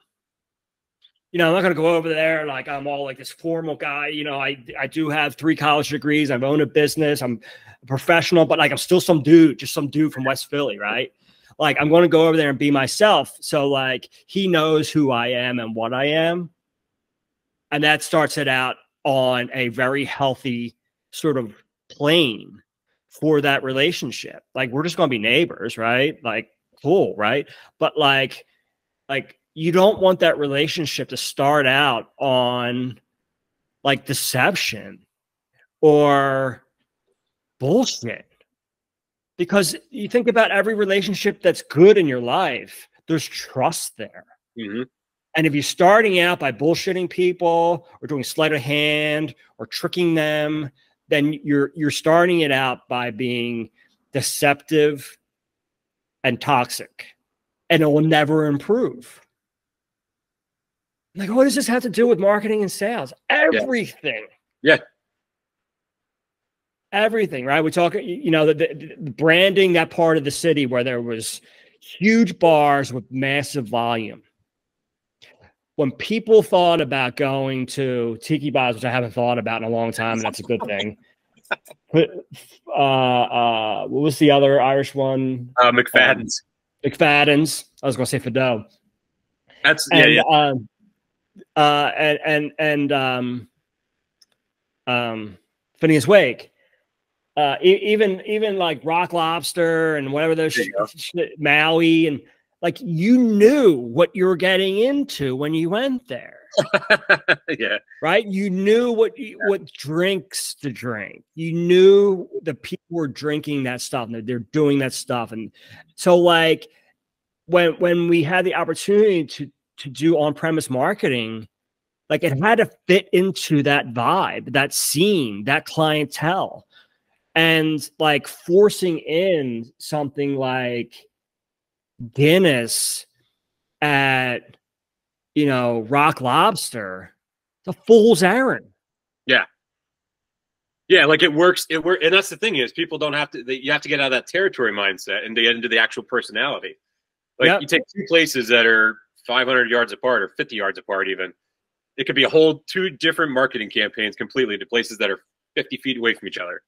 You know, I'm not going to go over there like I'm all like this formal guy. You know, I do have 3 college degrees. I've owned a business. I'm a professional, but like I'm still some dude, just some dude from West Philly, right? Like I'm going to go over there and be myself. So like he knows who I am and what I am. And that starts it out on a very healthy sort of plane for that relationship. Like we're just going to be neighbors, right? Like cool, right? But like you don't want that relationship to start out on like deception or bullshit. Because you think about every relationship that's good in your life, there's trust there. Mm-hmm. And if you're starting out by bullshitting people or doing sleight of hand or tricking them, then you're starting it out by being deceptive and toxic, and it will never improve. Like, what does this have to do with marketing and sales? Everything. Yeah. Everything, right? We talk, you know, the branding that part of the city where there was huge bars with massive volume. When people thought about going to tiki bars, which I haven't thought about in a long time, and that's a good thing. What was the other Irish one? McFadden's. McFadden's. I was going to say Fado. That's Phineas Wake. Even like Rock Lobster and whatever those Maui, and like you knew what you were getting into when you went there. Yeah. Right. You knew what drinks to drink. You knew the people were drinking that stuff and they're doing that stuff. And so like when we had the opportunity to do on-premise marketing, like it had to fit into that vibe, that scene, that clientele. And like forcing in something like Guinness at, you know, Rock Lobster, it's a fool's errand. Yeah. Yeah, like it works. It works, and that's the thing is, people don't have to. You have to get out of that territory mindset and to get into the actual personality. Like you take two places that are 500 yards apart or 50 yards apart, even it could be a whole two different marketing campaigns completely to places that are 50 feet away from each other.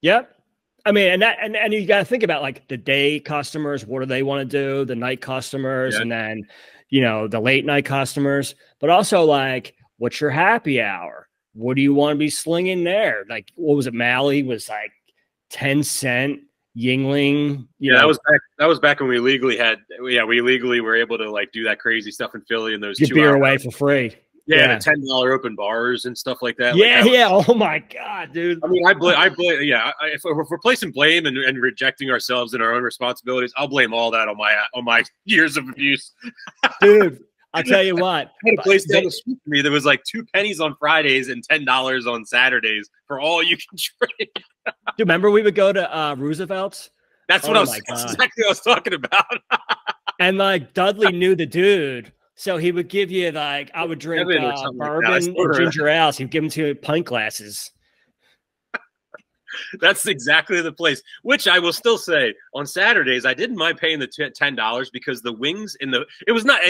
Yep. I mean, and you got to think about like the day customers. What do they want to do? The night customers, and then the late night customers. But also like, what's your happy hour? What do you want to be slinging there? Like, what was it? Mally was like 10-cent Yingling. You know? That was back when we legally were able to like do that crazy stuff in Philly and those get beer away for free. Yeah, the $10 open bars and stuff like that. Yeah, Oh my god, dude. I mean, I blame. Yeah, if we're placing blame and rejecting ourselves and our own responsibilities, I'll blame all that on my years of abuse, dude. I'll tell you what. I had a place down the street for me that was like 2 pennies on Fridays and $10 on Saturdays for all you can drink. Dude, remember we would go to Roosevelt's? That's that's exactly what I was talking about. And like Dudley knew the dude, so he would give you like I would drink bourbon and ginger ale. So he'd give them to you pint glasses. That's exactly the place, which I will still say on Saturdays, I didn't mind paying the $10 because the wings and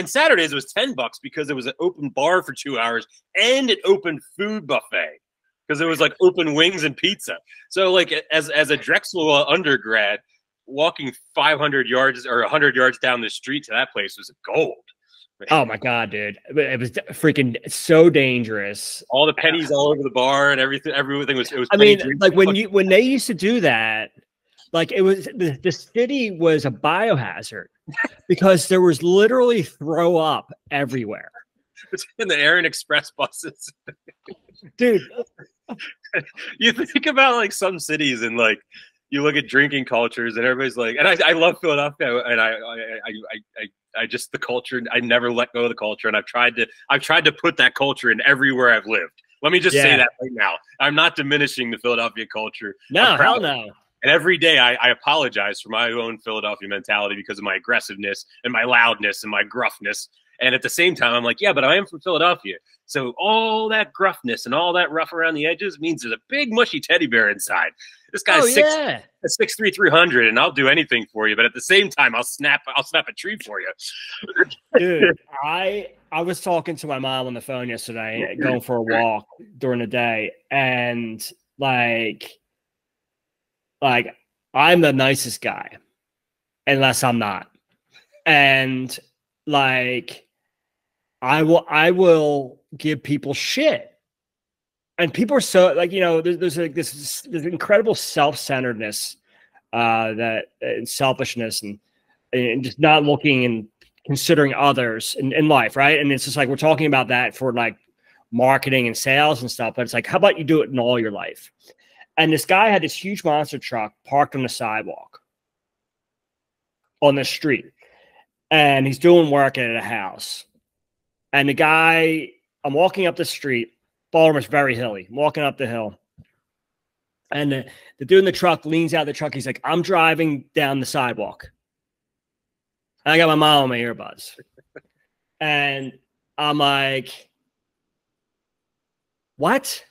Saturdays it was $10 because it was an open bar for 2 hours and an open food buffet because it was like open wings and pizza. So like as a Drexel undergrad, walking 500 yards or 100 yards down the street to that place was gold. Oh my god, dude! It was freaking so dangerous. All the pennies all over the bar and everything. Everything was. It was. I mean, like when they used to do that, like it was the city was a biohazard because there was literally throw up everywhere. It's in the Aaron Express buses, dude. You think about like some cities and like you look at drinking cultures and everybody's like, and I love Philadelphia and I just the culture. I never let go of the culture, and I've tried to put that culture in everywhere I've lived. Let me just say that right now. I'm not diminishing the Philadelphia culture. No, hell no. And every day I apologize for my own Philadelphia mentality because of my aggressiveness and my loudness and my gruffness. And at the same time, I'm like, yeah, but I am from Philadelphia. So all that gruffness and all that rough around the edges means there's a big mushy teddy bear inside. This guy's 6'3", 300, and I'll do anything for you. But at the same time, I'll snap a tree for you. Dude, I was talking to my mom on the phone yesterday, going for a walk during the day, and like I'm the nicest guy, unless I'm not, and like I will give people shit. And people are so like, there's this incredible self-centeredness, and selfishness and just not looking and considering others in life. Right. And it's just like, we're talking about that for like marketing and sales and stuff, but it's like, how about you do it in all your life? And this guy had this huge monster truck parked on the sidewalk on the street, and he's doing work at a house. And the guy, I'm walking up the street. Baltimore's very hilly. I'm walking up the hill. And the dude in the truck leans out of the truck. He's like, I'm driving down the sidewalk. And I got my mom on my earbuds. And I'm like, what?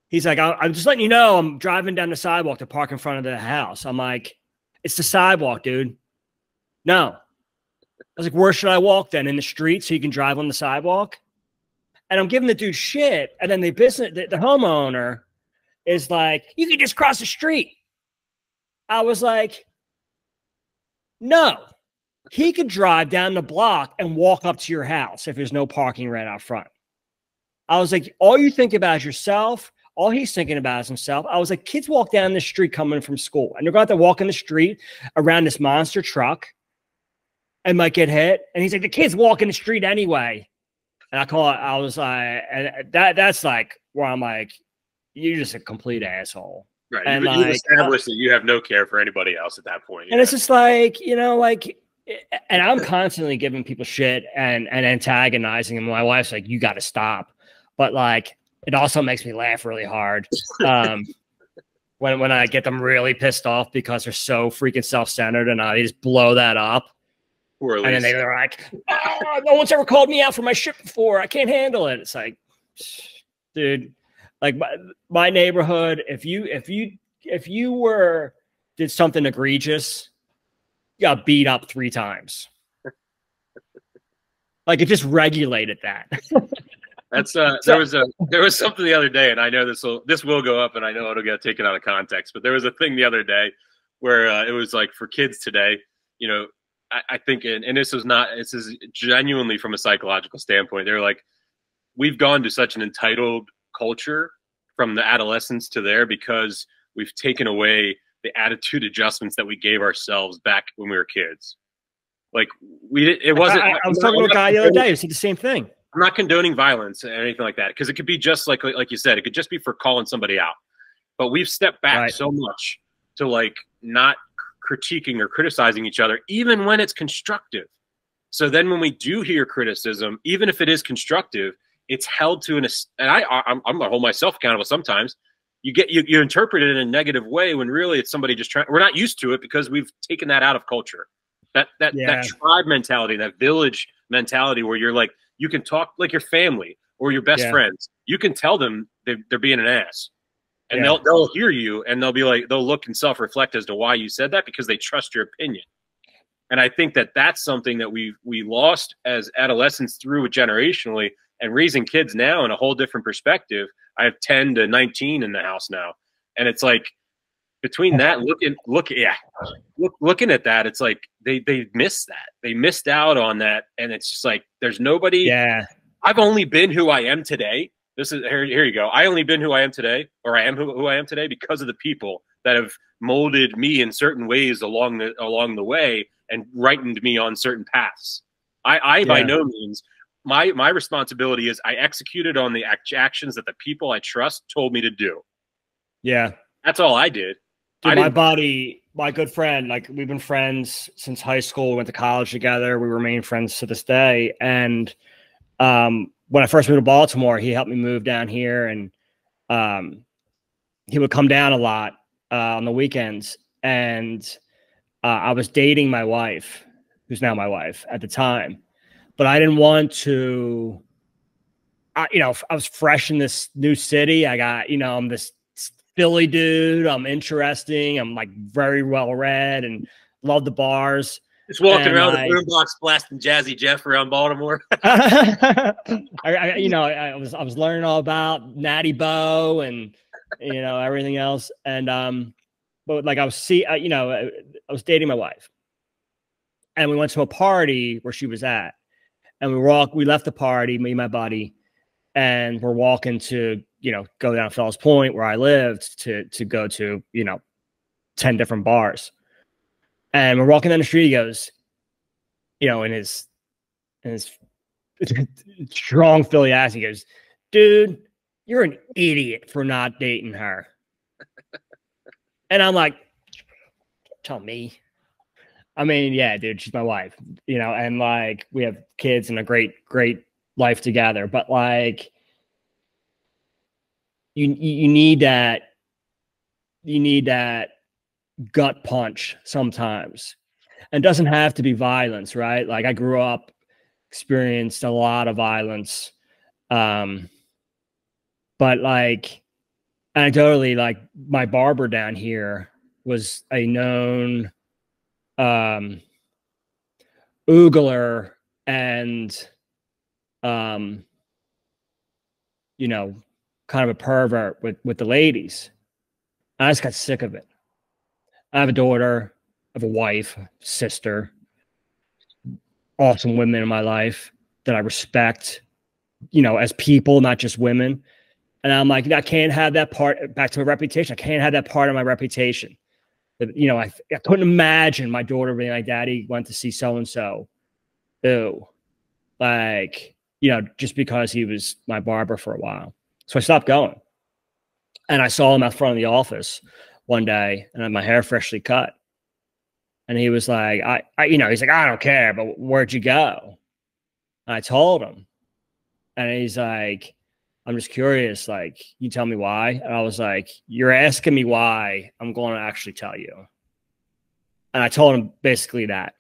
He's like, I'm just letting you know I'm driving down the sidewalk to park in front of the house. I'm like, it's the sidewalk, dude. No. I was like, where should I walk then? In the street so you can drive on the sidewalk? And I'm giving the dude shit. And then the homeowner is like, you can just cross the street. I was like, no, he could drive down the block and walk up to your house if there's no parking right out front. I was like, all you think about is yourself. All he's thinking about is himself. I was like, kids walk down the street coming from school, and they're going to walk in the street around this monster truck and might get hit. And he's like, the kids walk in the street anyway. And I was like, and that's like where I'm like, you're just a complete asshole. Right. And you've established that you have no care for anybody else at that point. And it's just like, and I'm constantly giving people shit and antagonizing them. My wife's like, you got to stop. But like, it also makes me laugh really hard when I get them really pissed off because they're so freaking self-centered, and I just blow that up. And then they're like, oh, no one's ever called me out for my shit before. I can't handle it. It's like, dude, Like my neighborhood, if you did something egregious, you got beat up 3 times. Like it just regulated that. That's there was something the other day, and I know this will go up, and I know it'll get taken out of context. But there was a thing the other day where it was like for kids today, you know, I think, and this is genuinely from a psychological standpoint. They're like, we've gone to such an entitled culture from the adolescence to there because we've taken away the attitude adjustments that we gave ourselves back when we were kids. Like it wasn't. I was talking to a guy the other day who said the same thing. I'm not condoning violence or anything like that, because it could be just like you said, it could just be for calling somebody out. But we've stepped back so much to like not critiquing or criticizing each other, even when it's constructive. So then when we do hear criticism, even if it is constructive, it's held to and I'm gonna hold myself accountable sometimes. You interpret it in a negative way when really it's somebody just trying. We're not used to it because we've taken that out of culture. That tribe mentality, that village mentality, where you're like, you can talk like your family or your best friends. You can tell them they're being an ass, and they'll hear you, and they'll be like, they'll look and self-reflect as to why you said that, because they trust your opinion. And I think that's something that we lost as adolescents through generationally, and raising kids now in a whole different perspective. I have 10 to 19 in the house now, and it's like between that, looking at that, it's like they missed that. They missed out on that, and it's just like there's nobody. Yeah, I've only been who I am today. This is here you go. I only been who I am today, or I am who I am today because of the people that have molded me in certain ways along the way and rightened me on certain paths. I by no means, my responsibility is I executed on the actions that the people I trust told me to do. Yeah, that's all I did. Dude, my good friend, like we've been friends since high school. We went to college together. We remain friends to this day. And when I first moved to Baltimore, he helped me move down here, and he would come down a lot on the weekends. And I was dating my wife, who's now my wife at the time, but I didn't want to. I was fresh in this new city. I got, I'm this Philly dude. I'm interesting. I'm like very well read and love the bars. Just walking around the boombox blasting Jazzy Jeff around Baltimore. I was learning all about Natty Bo and everything else. And but like I was dating my wife, and we went to a party where she was at, and we left the party, me and my buddy, and we're walking to go down Fells Point where I lived to go to 10 different bars. And we're walking down the street. He goes, in his strong Philly ass, he goes, "Dude, you're an idiot for not dating her." And I'm like, tell me. I mean, yeah, dude, she's my wife, and like we have kids and a great life together. But like, you need that gut punch sometimes, and it doesn't have to be violence, right? Like I grew up, experienced a lot of violence, but like anecdotally, like my barber down here was a known oogler and kind of a pervert with the ladies. I just got sick of it. I have a daughter, I have a wife, sister, awesome women in my life that I respect, as people, not just women. And I'm like, I can't have that part, back to my reputation. I can't have that part of my reputation. I couldn't imagine my daughter being like, "Daddy went to see so-and-so." Ew. Like, just because he was my barber for a while. So I stopped going. And I saw him out front of the office one day, and I had my hair freshly cut. And he was like, he's like, "I don't care, but where'd you go?" And I told him. And he's like, "I'm just curious, like, you tell me why." And I was like, "You're asking me why, I'm going to actually tell you." And I told him basically that.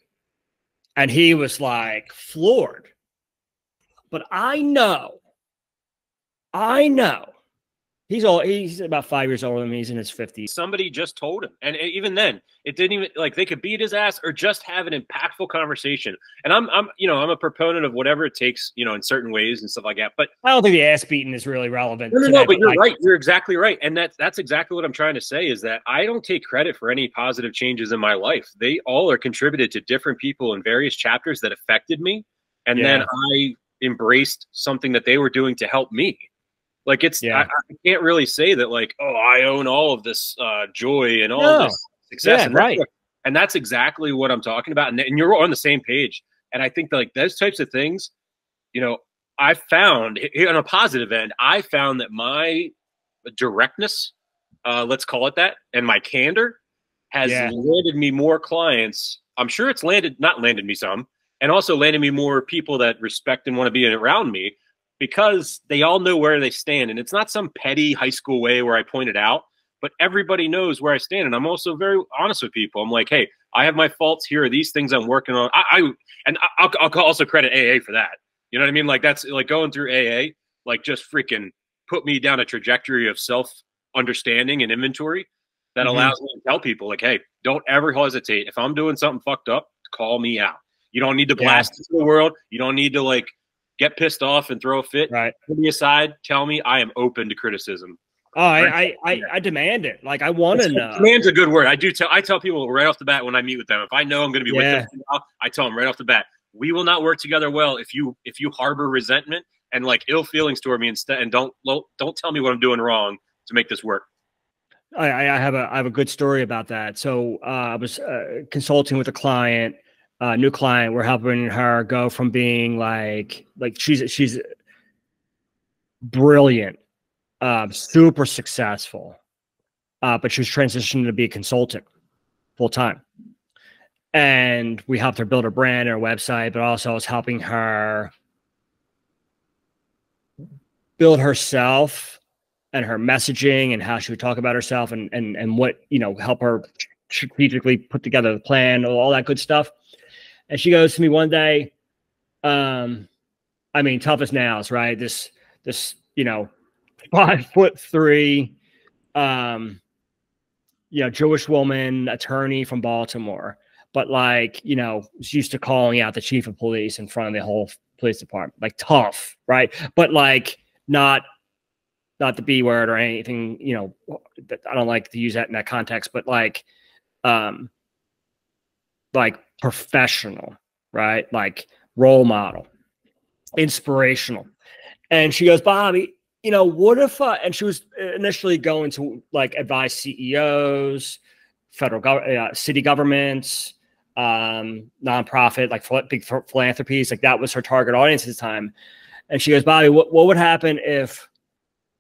And he was like floored. But I know He's about 5 years older than me. He's in his 50s. Somebody just told him. And even then, it didn't even like they could beat his ass or just have an impactful conversation. And I'm a proponent of whatever it takes, in certain ways and stuff like that. But I don't think the ass beating is really relevant. No, but you're right. You're exactly right. And that's exactly what I'm trying to say is that I don't take credit for any positive changes in my life. They all are contributed to different people in various chapters that affected me. And then I embraced something that they were doing to help me. Like I can't really say that like, oh, I own all of this joy and all this success. Yeah, and right. And that's exactly what I'm talking about. And you're on the same page. And I think that, like those types of things, I found on a positive end, I found that my directness, let's call it that, and my candor has landed me more clients. I'm sure it's not landed me some, and also landed me more people that respect and want to be around me, because they all know where they stand. And it's not some petty high school way where I point it out, but everybody knows where I stand. And I'm also very honest with people. I'm like, hey, I have my faults. Here are these things I'm working on. I'll also credit AA for that. You know what I mean? Like that's like going through AA, like just freaking put me down a trajectory of self-understanding and inventory that allows me to tell people like, hey, don't ever hesitate. If I'm doing something fucked up, call me out. You don't need to blast it to the world. You don't need to like get pissed off and throw a fit. Right. Put me aside. Tell me. I am open to criticism. Oh, I demand it. Like I want to know. Demand's a good word. I tell people right off the bat when I meet with them. If I know I'm going to be with them, I tell them right off the bat, we will not work together well if you harbor resentment and like ill feelings toward me instead, and don't tell me what I'm doing wrong to make this work. I have a good story about that. So I was consulting with a client. New client. We're helping her go from being like she's brilliant, super successful, but she was transitioning to be a consultant full time. And we helped her build her brand and her website, but also I was helping her build herself and her messaging and how she would talk about herself and what, help her strategically put together the plan, all that good stuff. And she goes to me one day, tough as nails, right? This 5'3", Jewish woman, attorney from Baltimore, but like, was used to calling out the chief of police in front of the whole police department, like tough, right? But like not the B word or anything, I don't like to use that in that context, but like professional, right? Like role model, inspirational. And she goes, Bobby, what if and she was initially going to like advise CEOs, federal city governments, nonprofit, like big philanthropies, like that was her target audience at the time. And she goes, Bobby, what would happen if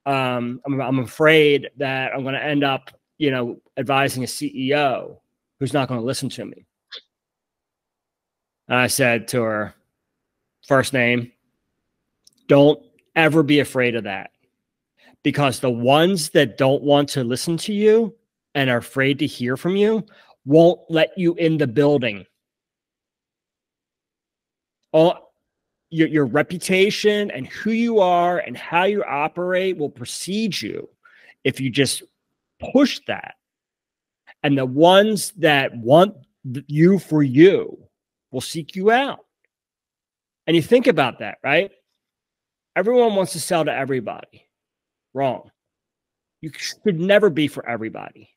I'm afraid that I'm going to end up, advising a CEO who's not going to listen to me? And I said to her, first name, don't ever be afraid of that, because the ones that don't want to listen to you and are afraid to hear from you won't let you in the building. Your reputation and who you are and how you operate will precede you if you just push that. And the ones that want you for you will seek you out. And you think about that, right? Everyone wants to sell to everybody. Wrong. You should never be for everybody.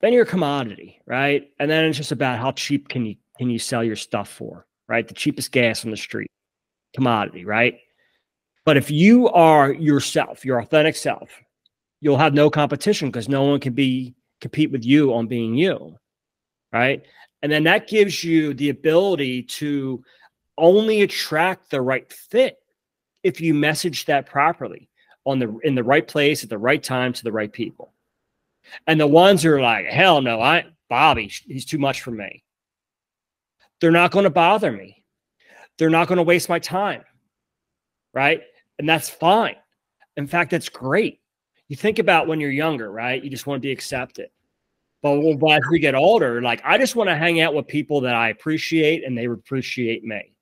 Then you're a commodity, right? And then it's just about how cheap can you sell your stuff for, right? The cheapest gas on the street, commodity, right? But if you are yourself, your authentic self, you'll have no competition because no one can compete with you on being you, right? And then that gives you the ability to only attract the right fit if you message that properly in the right place at the right time to the right people. And the ones who are like, hell no, Bobby, he's too much for me. They're not going to bother me. They're not going to waste my time, right? And that's fine. In fact, that's great. You think about when you're younger, right? You just want to be accepted. But as we get older, like I just want to hang out with people that I appreciate and they appreciate me.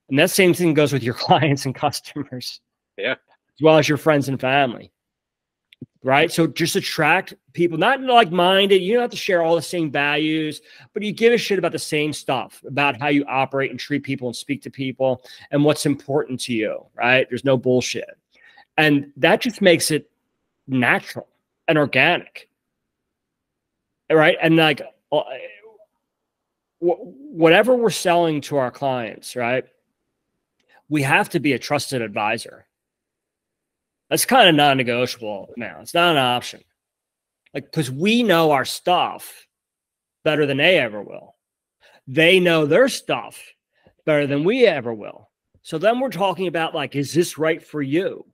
And that same thing goes with your clients and customers. Yeah. as well as your friends and family. Right. So just attract people, not like-minded. You don't have to share all the same values, but you give a shit about the same stuff, about how you operate and treat people and speak to people and what's important to you. Right. There's no bullshit. And that just makes it natural and organic. Right. And like whatever we're selling to our clients, right, we have to be a trusted advisor. That's kind of non-negotiable now. It's not an option. Like, because we know our stuff better than they ever will. They know their stuff better than we ever will. So then we're talking about like, is this right for you?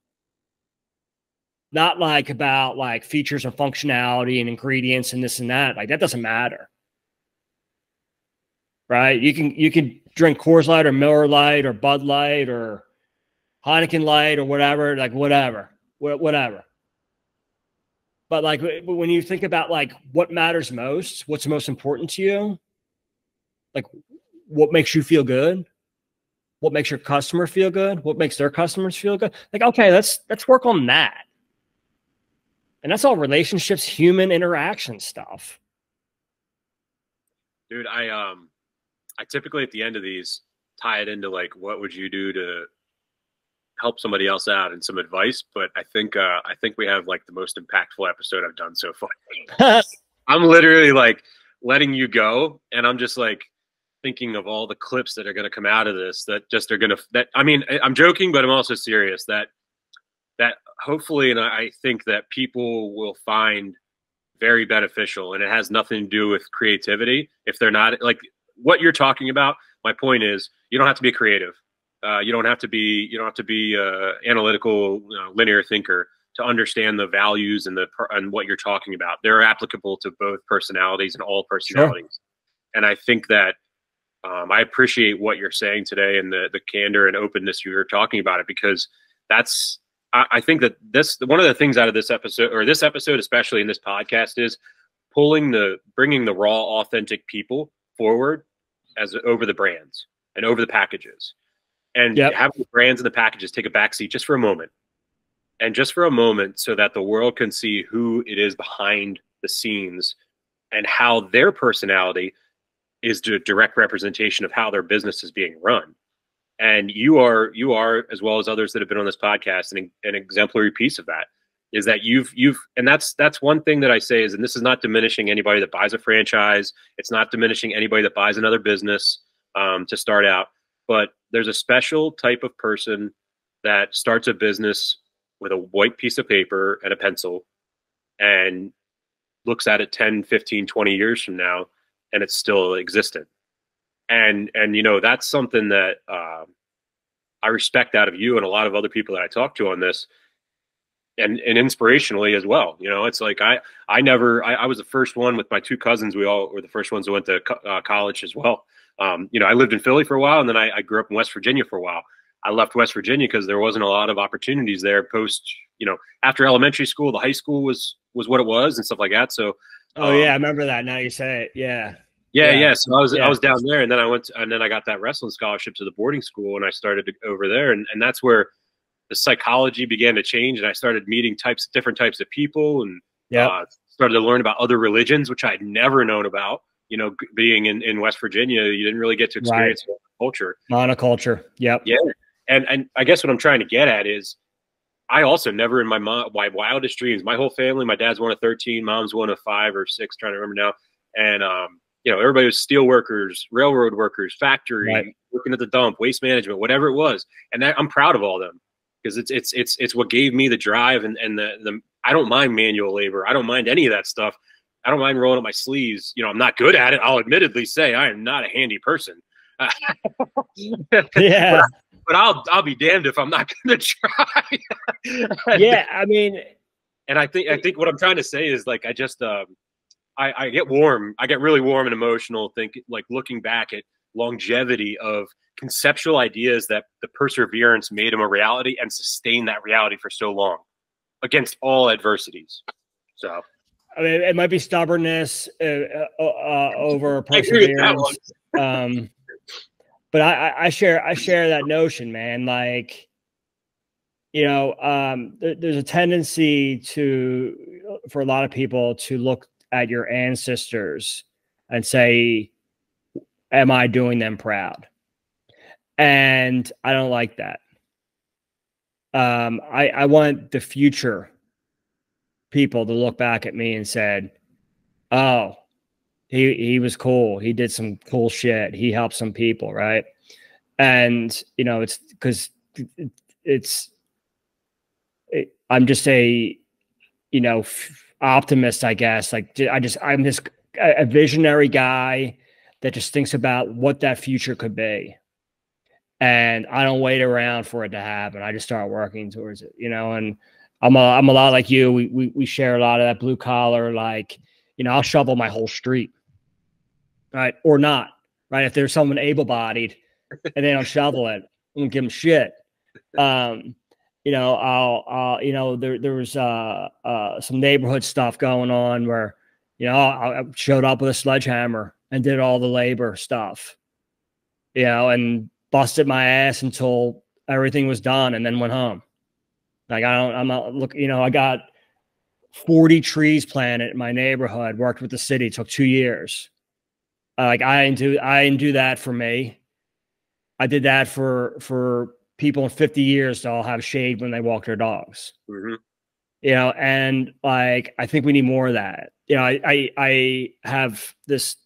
Not like about like features and functionality and ingredients and this and that. Like that doesn't matter. Right? You can drink Coors Light or Miller Light or Bud Light or Heineken Light or whatever, like whatever. But like when you think about like what matters most, what's most important to you, like what makes you feel good, what makes your customer feel good, what makes their customers feel good. Like, okay, let's work on that. And that's all relationships, human interaction stuff. Dude, I typically at the end of these tie it into like, what would you do to help somebody else out and some advice? But I think we have like the most impactful episode I've done so far. I'm literally like letting you go, and I'm just like thinking of all the clips that are going to come out of this that just are going to, that, I mean, I'm joking, but I'm also serious that hopefully, and I think that people will find very beneficial, and it has nothing to do with creativity. If they're not like what you're talking about, my point is you don't have to be creative. You don't have to be analytical, linear thinker to understand the values and what you're talking about. They're applicable to both personalities and all personalities. Sure. And I think that I appreciate what you're saying today and the candor and openness you were talking about it, because I think that one of the things out of this episode, especially in this podcast, is bringing the raw, authentic people forward over the brands and over the packages. And having the brands and the packages take a backseat just for a moment. And just for a moment, so that the world can see who it is behind the scenes and how their personality is a direct representation of how their business is being run. And you are, as well as others that have been on this podcast, an exemplary piece of that, is that and that's one thing that I say is, and this is not diminishing anybody that buys a franchise. It's not diminishing anybody that buys another business to start out. But there's a special type of person that starts a business with a white piece of paper and a pencil and looks at it 10, 15, 20 years from now, and it's still existent. And that's something that I respect out of you and a lot of other people that I talk to on this, and inspirationally as well. It's like I was the first one with my two cousins. We all were the first ones that went to college as well. I lived in Philly for a while, and then I grew up in West Virginia for a while. I left West Virginia because there wasn't a lot of opportunities there after elementary school. The high school was what it was and stuff like that. So, yeah, I remember that. Now you say it. Yeah. So I was down there, and then I got that wrestling scholarship to the boarding school, and I started over there, and that's where the psychology began to change, and I started meeting different types of people, and started to learn about other religions, which I'd never known about. Being in West Virginia, you didn't really get to experience culture. Monoculture. Yep. Yeah. And I guess what I'm trying to get at is I also never in my wildest dreams, my whole family, my dad's one of 13, mom's one of 5 or 6, trying to remember now. And, everybody was steel workers, railroad workers, factory, working at the dump, waste management, whatever it was. And I'm proud of all of them, because it's what gave me the drive and the I don't mind manual labor. I don't mind any of that stuff. I don't mind rolling up my sleeves. I'm not good at it. I'll admittedly say I am not a handy person. Yeah. But I'll be damned if I'm not going to try. Yeah, I mean, and I think what I'm trying to say is, like, I just I get warm. I get really warm and emotional looking back at longevity of conceptual ideas that the perseverance made them a reality and sustained that reality for so long against all adversities. So I mean, it might be stubbornness over perseverance. But I share that notion, man. Like, there's a tendency for a lot of people to look at your ancestors and say, am I doing them proud? And I don't like that. I want the future people to look back at me and said, oh, he was cool. He did some cool shit. He helped some people. Right. And, it's because I'm just a, optimist, I guess. Like I'm just a visionary guy that just thinks about what that future could be. And I don't wait around for it to happen. I just start working towards it, and I'm a lot like you. We share a lot of that blue collar, like, I'll shovel my whole street. Right. Or not. Right. If there's someone able-bodied and they don't shovel it, I'm gonna give them shit. There was some neighborhood stuff going on where, I showed up with a sledgehammer and did all the labor stuff, and busted my ass until everything was done and then went home. Like, I got 40 trees planted in my neighborhood, worked with the city, took 2 years. I didn't do that for me. I did that for people in 50 years to all have shade when they walk their dogs. Mm-hmm. And like, I think we need more of that. I have this,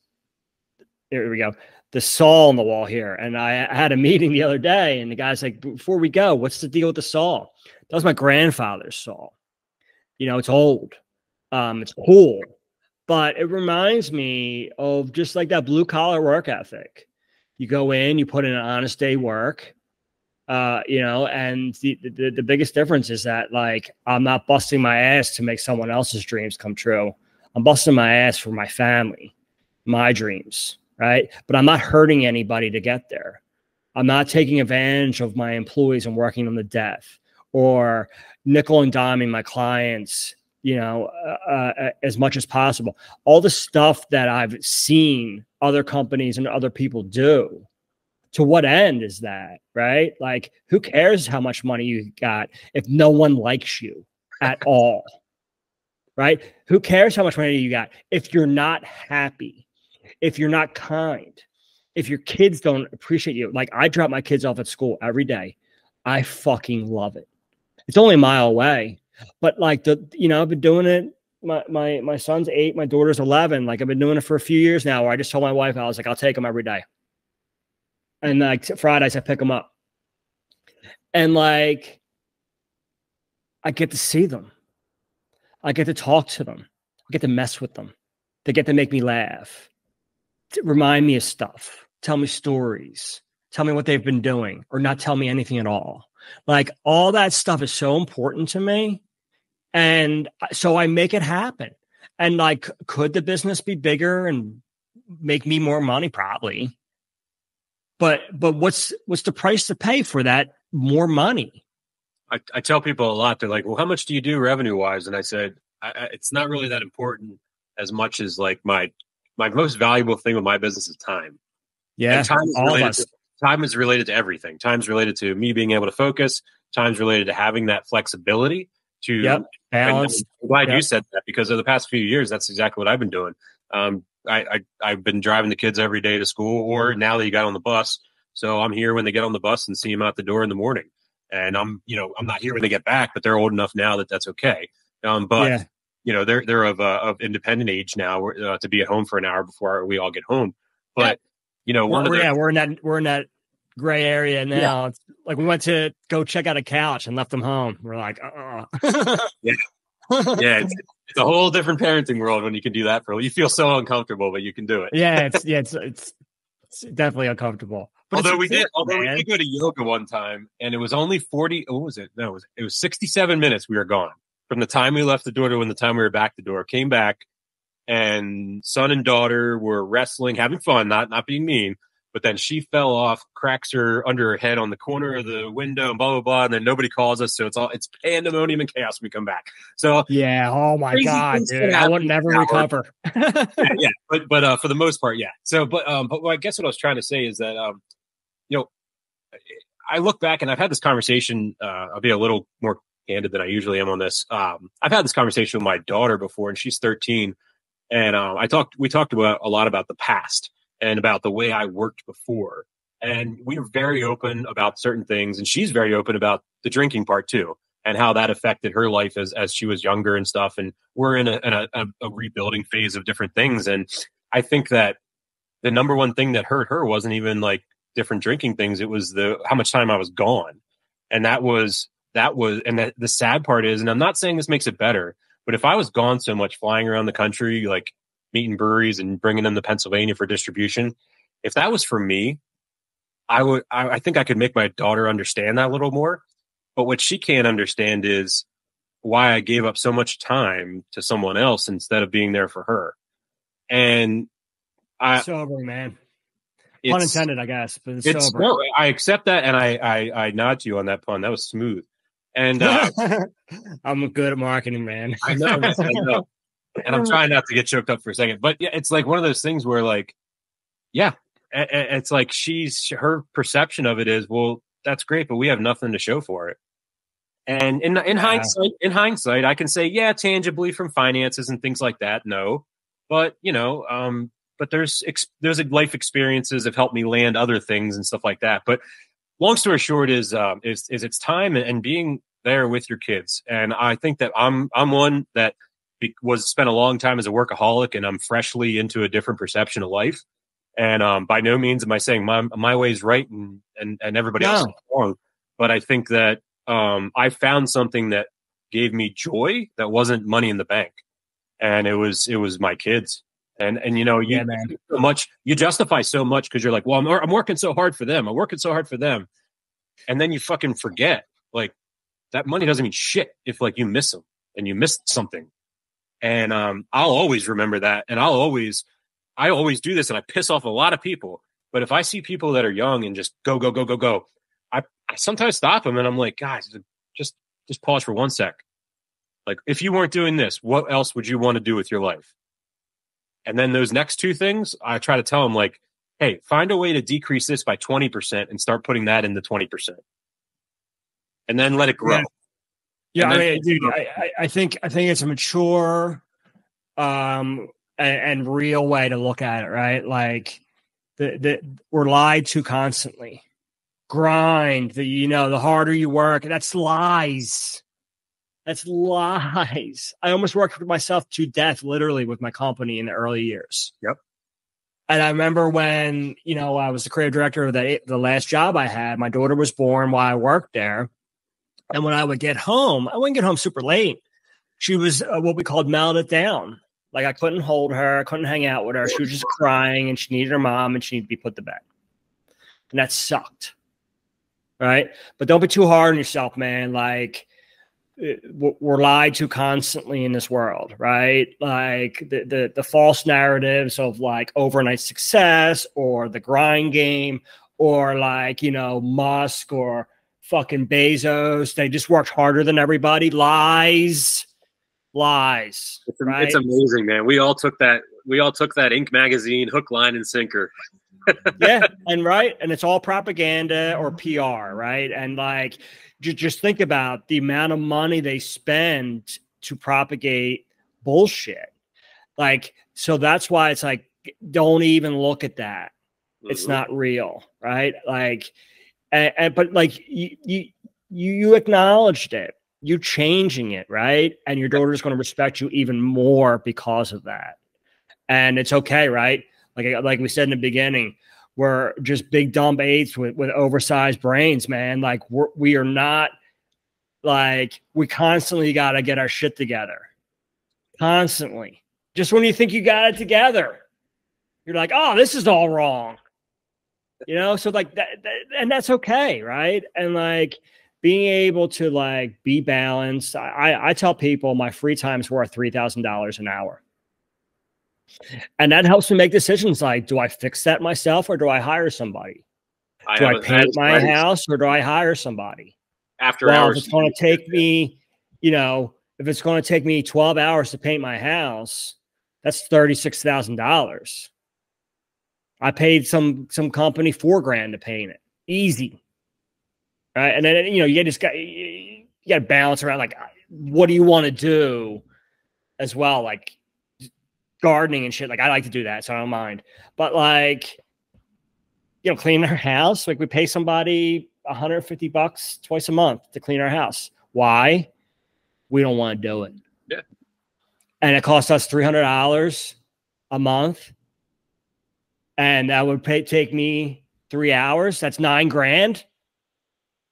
here we go, the saw on the wall here. And I had a meeting the other day and the guy's like, before we go, what's the deal with the saw? That was my grandfather's saw. It's old. It's cool, but it reminds me of just like that blue collar work ethic. You go in, you put in an honest day work, and the biggest difference is that, like, I'm not busting my ass to make someone else's dreams come true. I'm busting my ass for my family, my dreams, right? But I'm not hurting anybody to get there. I'm not taking advantage of my employees and working them to death or nickel and diming my clients, as much as possible. All the stuff that I've seen other companies and other people do. To what end is that, right? Like, who cares how much money you got if no one likes you at all, right? Who cares how much money you got if you're not happy, if you're not kind, if your kids don't appreciate you? Like, I drop my kids off at school every day. I fucking love it. It's only a mile away, but like I've been doing it. My son's 8, my daughter's 11. Like, I've been doing it for a few years now, where I just told my wife, I was like, I'll take them every day. And like Fridays, I pick them up. And like, I get to see them. I get to talk to them. I get to mess with them. They get to make me laugh, to remind me of stuff, tell me stories, tell me what they've been doing, or not tell me anything at all. Like, all that stuff is so important to me. And so I make it happen. And like, could the business be bigger and make me more money? Probably. But what's the price to pay for that more money? I tell people a lot. They're like, well, how much do you do revenue wise? And I said, it's not really that important as much as, like, my most valuable thing with my business is time. Yeah. Time is related to everything. Time's related to me being able to focus. Time's related to having that flexibility to balance. I'm glad you said that, because of the past few years, that's exactly what I've been doing. I've been driving the kids every day to school, or now that you got on the bus. So I'm here when they get on the bus and see them out the door in the morning. And I'm not here when they get back, but they're old enough now that that's okay. They're of independent age now, to be at home for an hour before we all get home. But, we're in that gray area now. Yeah. It's like, we went to go check out a couch and left them home. We're like, yeah. Yeah, it's a whole different parenting world when you can do that. You feel so uncomfortable, but you can do it. Yeah, it's definitely uncomfortable. But although we did go to yoga one time, and it was only 40. What was it? No, it was 67 minutes. We were gone from the time we left the door to when the time we were back the door. Came back, and son and daughter were wrestling, having fun, not being mean. But then she fell off, cracks her under her head on the corner of the window, and blah, blah, blah. And then nobody calls us. So it's pandemonium and chaos when we come back. So, yeah. Oh my God, dude. I would never recover. yeah. But for the most part, yeah. So, but I guess what I was trying to say is that, I look back and I've had this conversation. I'll be a little more candid than I usually am on this. I've had this conversation with my daughter before, and she's 13. And we talked about a lot about the past and about the way I worked before. And we were very open about certain things. And she's very open about the drinking part too, and how that affected her life as she was younger and stuff. And we're in a rebuilding phase of different things. And I think that the number one thing that hurt her wasn't even like different drinking things. It was how much time I was gone. And and the sad part is, and I'm not saying this makes it better, but if I was gone so much flying around the country, like meeting breweries and bringing them to Pennsylvania for distribution, if that was for me, I think I could make my daughter understand that a little more. But what she can't understand is why I gave up so much time to someone else instead of being there for her. And sober, man. Pun intended, I guess, but it's sober. No, I accept that, and I nod to you on that pun. That was smooth. And I'm good at marketing, man. I know. And I'm trying not to get choked up for a second. But yeah, it's like one of those things where, like, yeah, it's like her perception of it is, well, that's great, but we have nothing to show for it. And in hindsight, I can say, yeah, tangibly from finances and things like that, no. But but there's life experiences have helped me land other things and stuff like that. But long story short is it's time and being there with your kids. And I think that I'm one that spent a long time as a workaholic, and I'm freshly into a different perception of life. And by no means am I saying my way is right and everybody else is wrong. But I think that I found something that gave me joy that wasn't money in the bank, and it was my kids. And you justify so much because you're like, well, I'm working so hard for them. I'm working so hard for them. And then you fucking forget, like, that money doesn't mean shit if, like, you miss them and you missed something. And I'll always remember that. And I always do this, and I piss off a lot of people. But if I see people that are young and just go, I sometimes stop them, and I'm like, guys, just pause for 1 sec. Like, if you weren't doing this, what else would you want to do with your life? And then those next two things, I try to tell them, like, hey, find a way to decrease this by 20% and start putting that into 20%. And then let it grow. Yeah, I think it's a mature and real way to look at it, right? Like, we're lied to constantly. Grind, the harder you work, that's lies. That's lies. I almost worked myself to death, literally, with my company in the early years. Yep. And I remember when, I was the creative director of the last job I had. My daughter was born while I worked there. And when I would get home, I wouldn't get home super late. She was what we called melted down. Like, I couldn't hold her. I couldn't hang out with her. She was just crying, and she needed her mom, and she needed to be put to bed. And that sucked. Right? But don't be too hard on yourself, man. Like, we're lied to constantly in this world, right? Like the false narratives of, like, overnight success or the grind game, or, like, Musk or fucking Bezos. They just worked harder than everybody. Lies. It's amazing, man. We all took that Inc. magazine hook, line, and sinker. Yeah, and it's all propaganda or PR, right? And, like, just think about the amount of money they spend to propagate bullshit. Like, so that's why it's like, don't even look at that. Mm-hmm. It's not real, right? Like, but, like, you acknowledged it. You changing it, right? And your daughter's going to respect you even more because of that. And it's okay, right? Like we said in the beginning, we're just big dumb apes with oversized brains, man. Like, we are not, like, we constantly got to get our shit together. Constantly. Just when you think you got it together, you're like, oh, this is all wrong. So, like, that and that's okay, right? And, like, being able to, like, be balanced. I tell people my free time's worth $3,000 an hour. And that helps me make decisions like, do I fix that myself or do I hire somebody? Do I paint my house or do I hire somebody? After hours. If it's going to take me, if it's going to take me 12 hours to paint my house, that's $36,000. I paid some company $4,000 to paint it. Easy. right? And then you just got to balance around like what do you want to do as well, like gardening and shit. Like I like to do that, so I don't mind. But like clean our house, like we pay somebody $150 twice a month to clean our house. Why? We don't want to do it. Yeah. And it costs us $300 a month. And that would take me 3 hours. That's $9,000.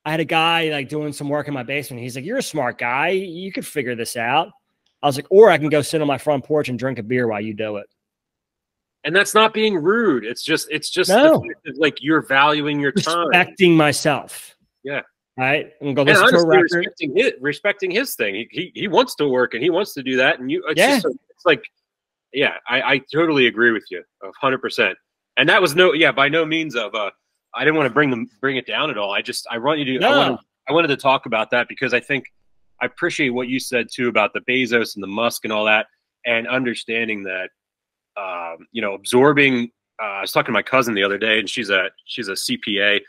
I had a guy like doing some work in my basement. He's like, "You're a smart guy. You could figure this out." I was like, "Or I can go sit on my front porch and drink a beer while you do it." And that's not being rude. It's just No. like you're valuing your time. Respecting myself. Yeah. Right. I'm going to go listen to a record. Respecting his thing. He wants to work and he wants to do that. And it's like, yeah, I totally agree with you 100%. And that was by no means of I didn't want to bring it down at all. I want you to I wanted to talk about that because I think I appreciate what you said too about the Bezos and the Musk and all that, and understanding that absorbing. I was talking to my cousin the other day, and she's a CPA,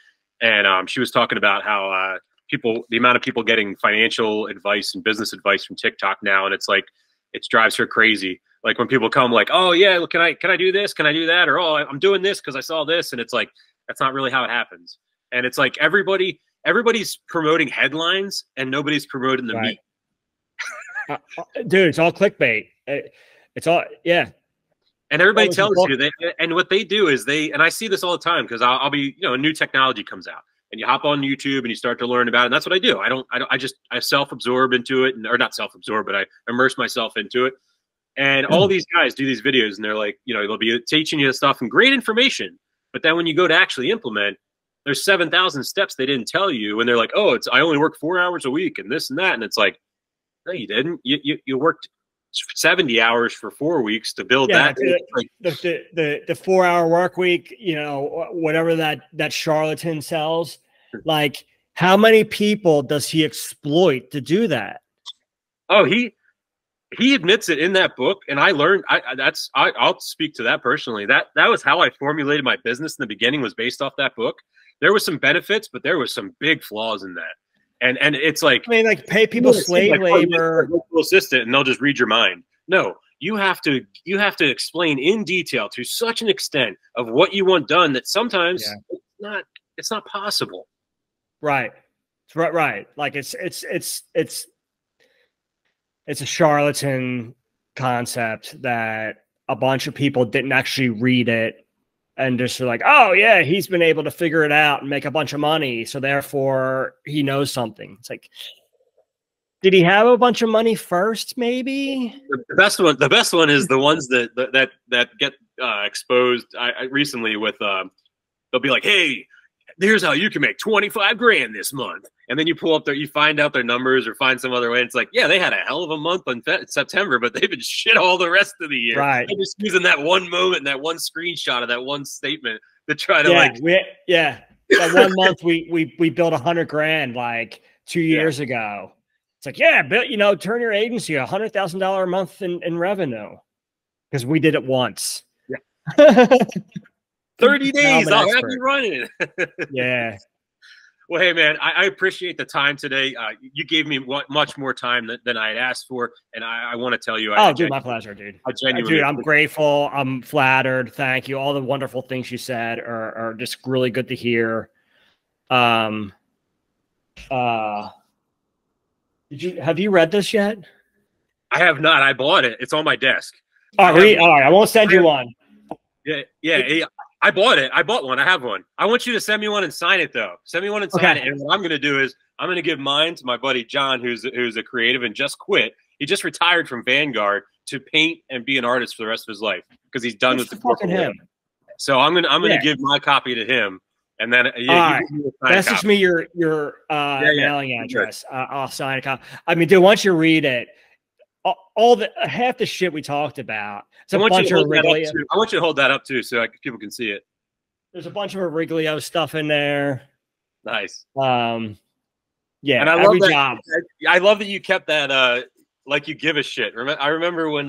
and she was talking about how the amount of people getting financial advice and business advice from TikTok now, and it's like it drives her crazy. Like when people come like, "Oh yeah, can I do this? Can I do that?" Or, "Oh, I'm doing this because I saw this," and it's like that's not really how it happens. And it's like everybody's promoting headlines and nobody's promoting the meat. Dude, it's all clickbait. It's all And everybody tells you and what they do is and I see this all the time because I'll be, new technology comes out and you hop on YouTube and you start to learn about it. And that's what I do. I self-absorb into it, or not self-absorb, but I immerse myself into it. And all these guys do these videos and they're like, they'll be teaching you stuff and great information. But then when you go to actually implement, there's 7,000 steps they didn't tell you. And they're like, "Oh, I only work 4 hours a week and this and that." And it's like, no, you didn't. You worked 70 hours for 4 weeks to build that. The 4-hour work week, whatever that charlatan sells. Like, how many people does he exploit to do that? Oh, he admits it in that book, and I learned. I'll speak to that personally. That was how I formulated my business in the beginning. Was based off that book. There was some benefits, but there was some big flaws in that. And it's like, I mean, like pay people slave labor, assistant, and they'll just read your mind. No, you have to explain in detail to such an extent of what you want done that sometimes it's not possible. Right. Right. Like it's a charlatan concept that a bunch of people didn't actually read it and just are like, "Oh yeah, he's been able to figure it out and make a bunch of money, so therefore he knows something." It's like, did he have a bunch of money first? Maybe the best one is the ones that get exposed. I recently with they'll be like, "Hey, here's how you can make 25 grand this month." And then you pull up you find out their numbers or find some other way. And it's like, yeah, they had a hell of a month in September, but they've been shit all the rest of the year. Right. They're just using that one moment and that one screenshot of that one statement to try to that one month we built 100 grand like 2 years ago. It's like, yeah, but turn your agency $100,000 a month in revenue because we did it once. Yeah. 30 days, I'll have you running. Yeah. Well, hey, man, I appreciate the time today. You gave me much more time than I had asked for, and I want to tell you. Dude, my pleasure, dude. Dude, I'm grateful. I'm flattered. Thank you. All the wonderful things you said are just really good to hear. Have you read this yet? I have not. I bought it. It's on my desk. All right, I won't send you one. Yeah. I bought it. I bought one. I have one. I want you to send me one and sign it, though. Send me one and sign it. And what I'm going to do is I'm going to give mine to my buddy John, who's a creative and just quit. He just retired from Vanguard to paint and be an artist for the rest of his life because he's done with the fucking him. So I'm gonna give my copy to him, and then message me your mailing address. I'll sign a copy. I mean, dude, once you read it, half the shit we talked about. I want you to hold that up too, so people can see it. There's a bunch of Origlio stuff in there. Nice. Yeah, and I love that you kept that. Like you give a shit. I remember when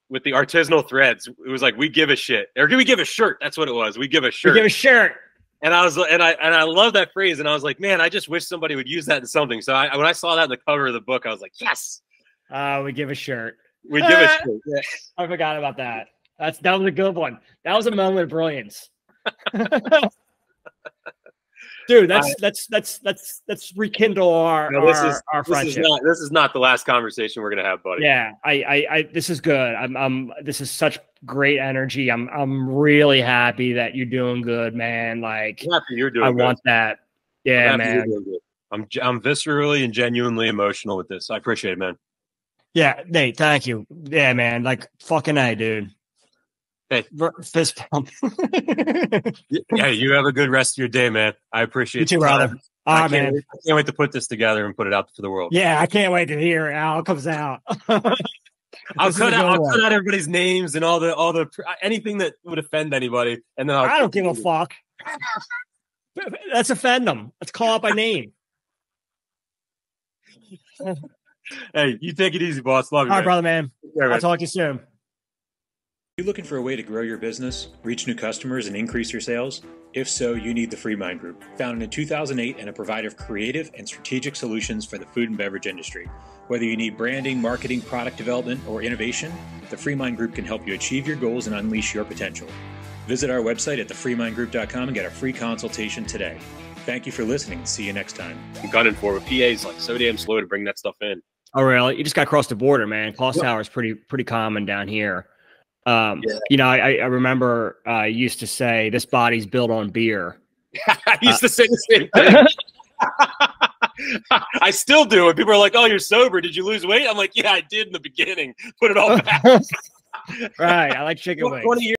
with the artisanal threads, it was like we give a shit, or do we give a shirt? That's what it was. We give a shirt. We give a shirt. And I love that phrase. And I was like, man, I just wish somebody would use that in something. So when I saw that in the cover of the book, I was like, yes. We give a shirt. We give a shirt. Yeah. I forgot about that. That was a good one. That was a moment of brilliance. Dude, let's rekindle our friendship. This is not the last conversation we're gonna have, buddy. Yeah, I this is good. This is such great energy. I'm really happy that you're doing good, man. Like, I'm happy you're doing. I want that. Yeah, man. I'm viscerally and genuinely emotional with this. I appreciate it, man. Yeah, Nate, thank you. Yeah, man. Like, fucking A, dude. Hey, fist pump. Yeah, you have a good rest of your day, man. I appreciate you too, brother. All right, man. I can't wait to put this together and put it out to the world. Yeah, I can't wait to hear how it comes out. I'll cut out everybody's names and all the anything that would offend anybody, and then I don't give a fuck. Let's offend them. Let's call out by name. Hey, you take it easy, boss. Love you. All right, brother, man. Yeah, I'll talk to you soon. You looking for a way to grow your business, reach new customers, and increase your sales? If so, you need the Free Mind Group, founded in 2008 and a provider of creative and strategic solutions for the food and beverage industry. Whether you need branding, marketing, product development, or innovation, the Free Mind Group can help you achieve your goals and unleash your potential. Visit our website at thefreemindgroup.com and get a free consultation today. Thank you for listening and see you next time. I'm gunning for it. PA's like so damn slow to bring that stuff in. Oh, really? You just got across the border, man. Cloth Tower is pretty common down here. You know, I remember I used to say this body's built on beer. I used to say the same thing. I still do. And people are like, oh, you're sober. Did you lose weight? I'm like, yeah, I did in the beginning. Put it all back. Right. I like chicken wings. 20 years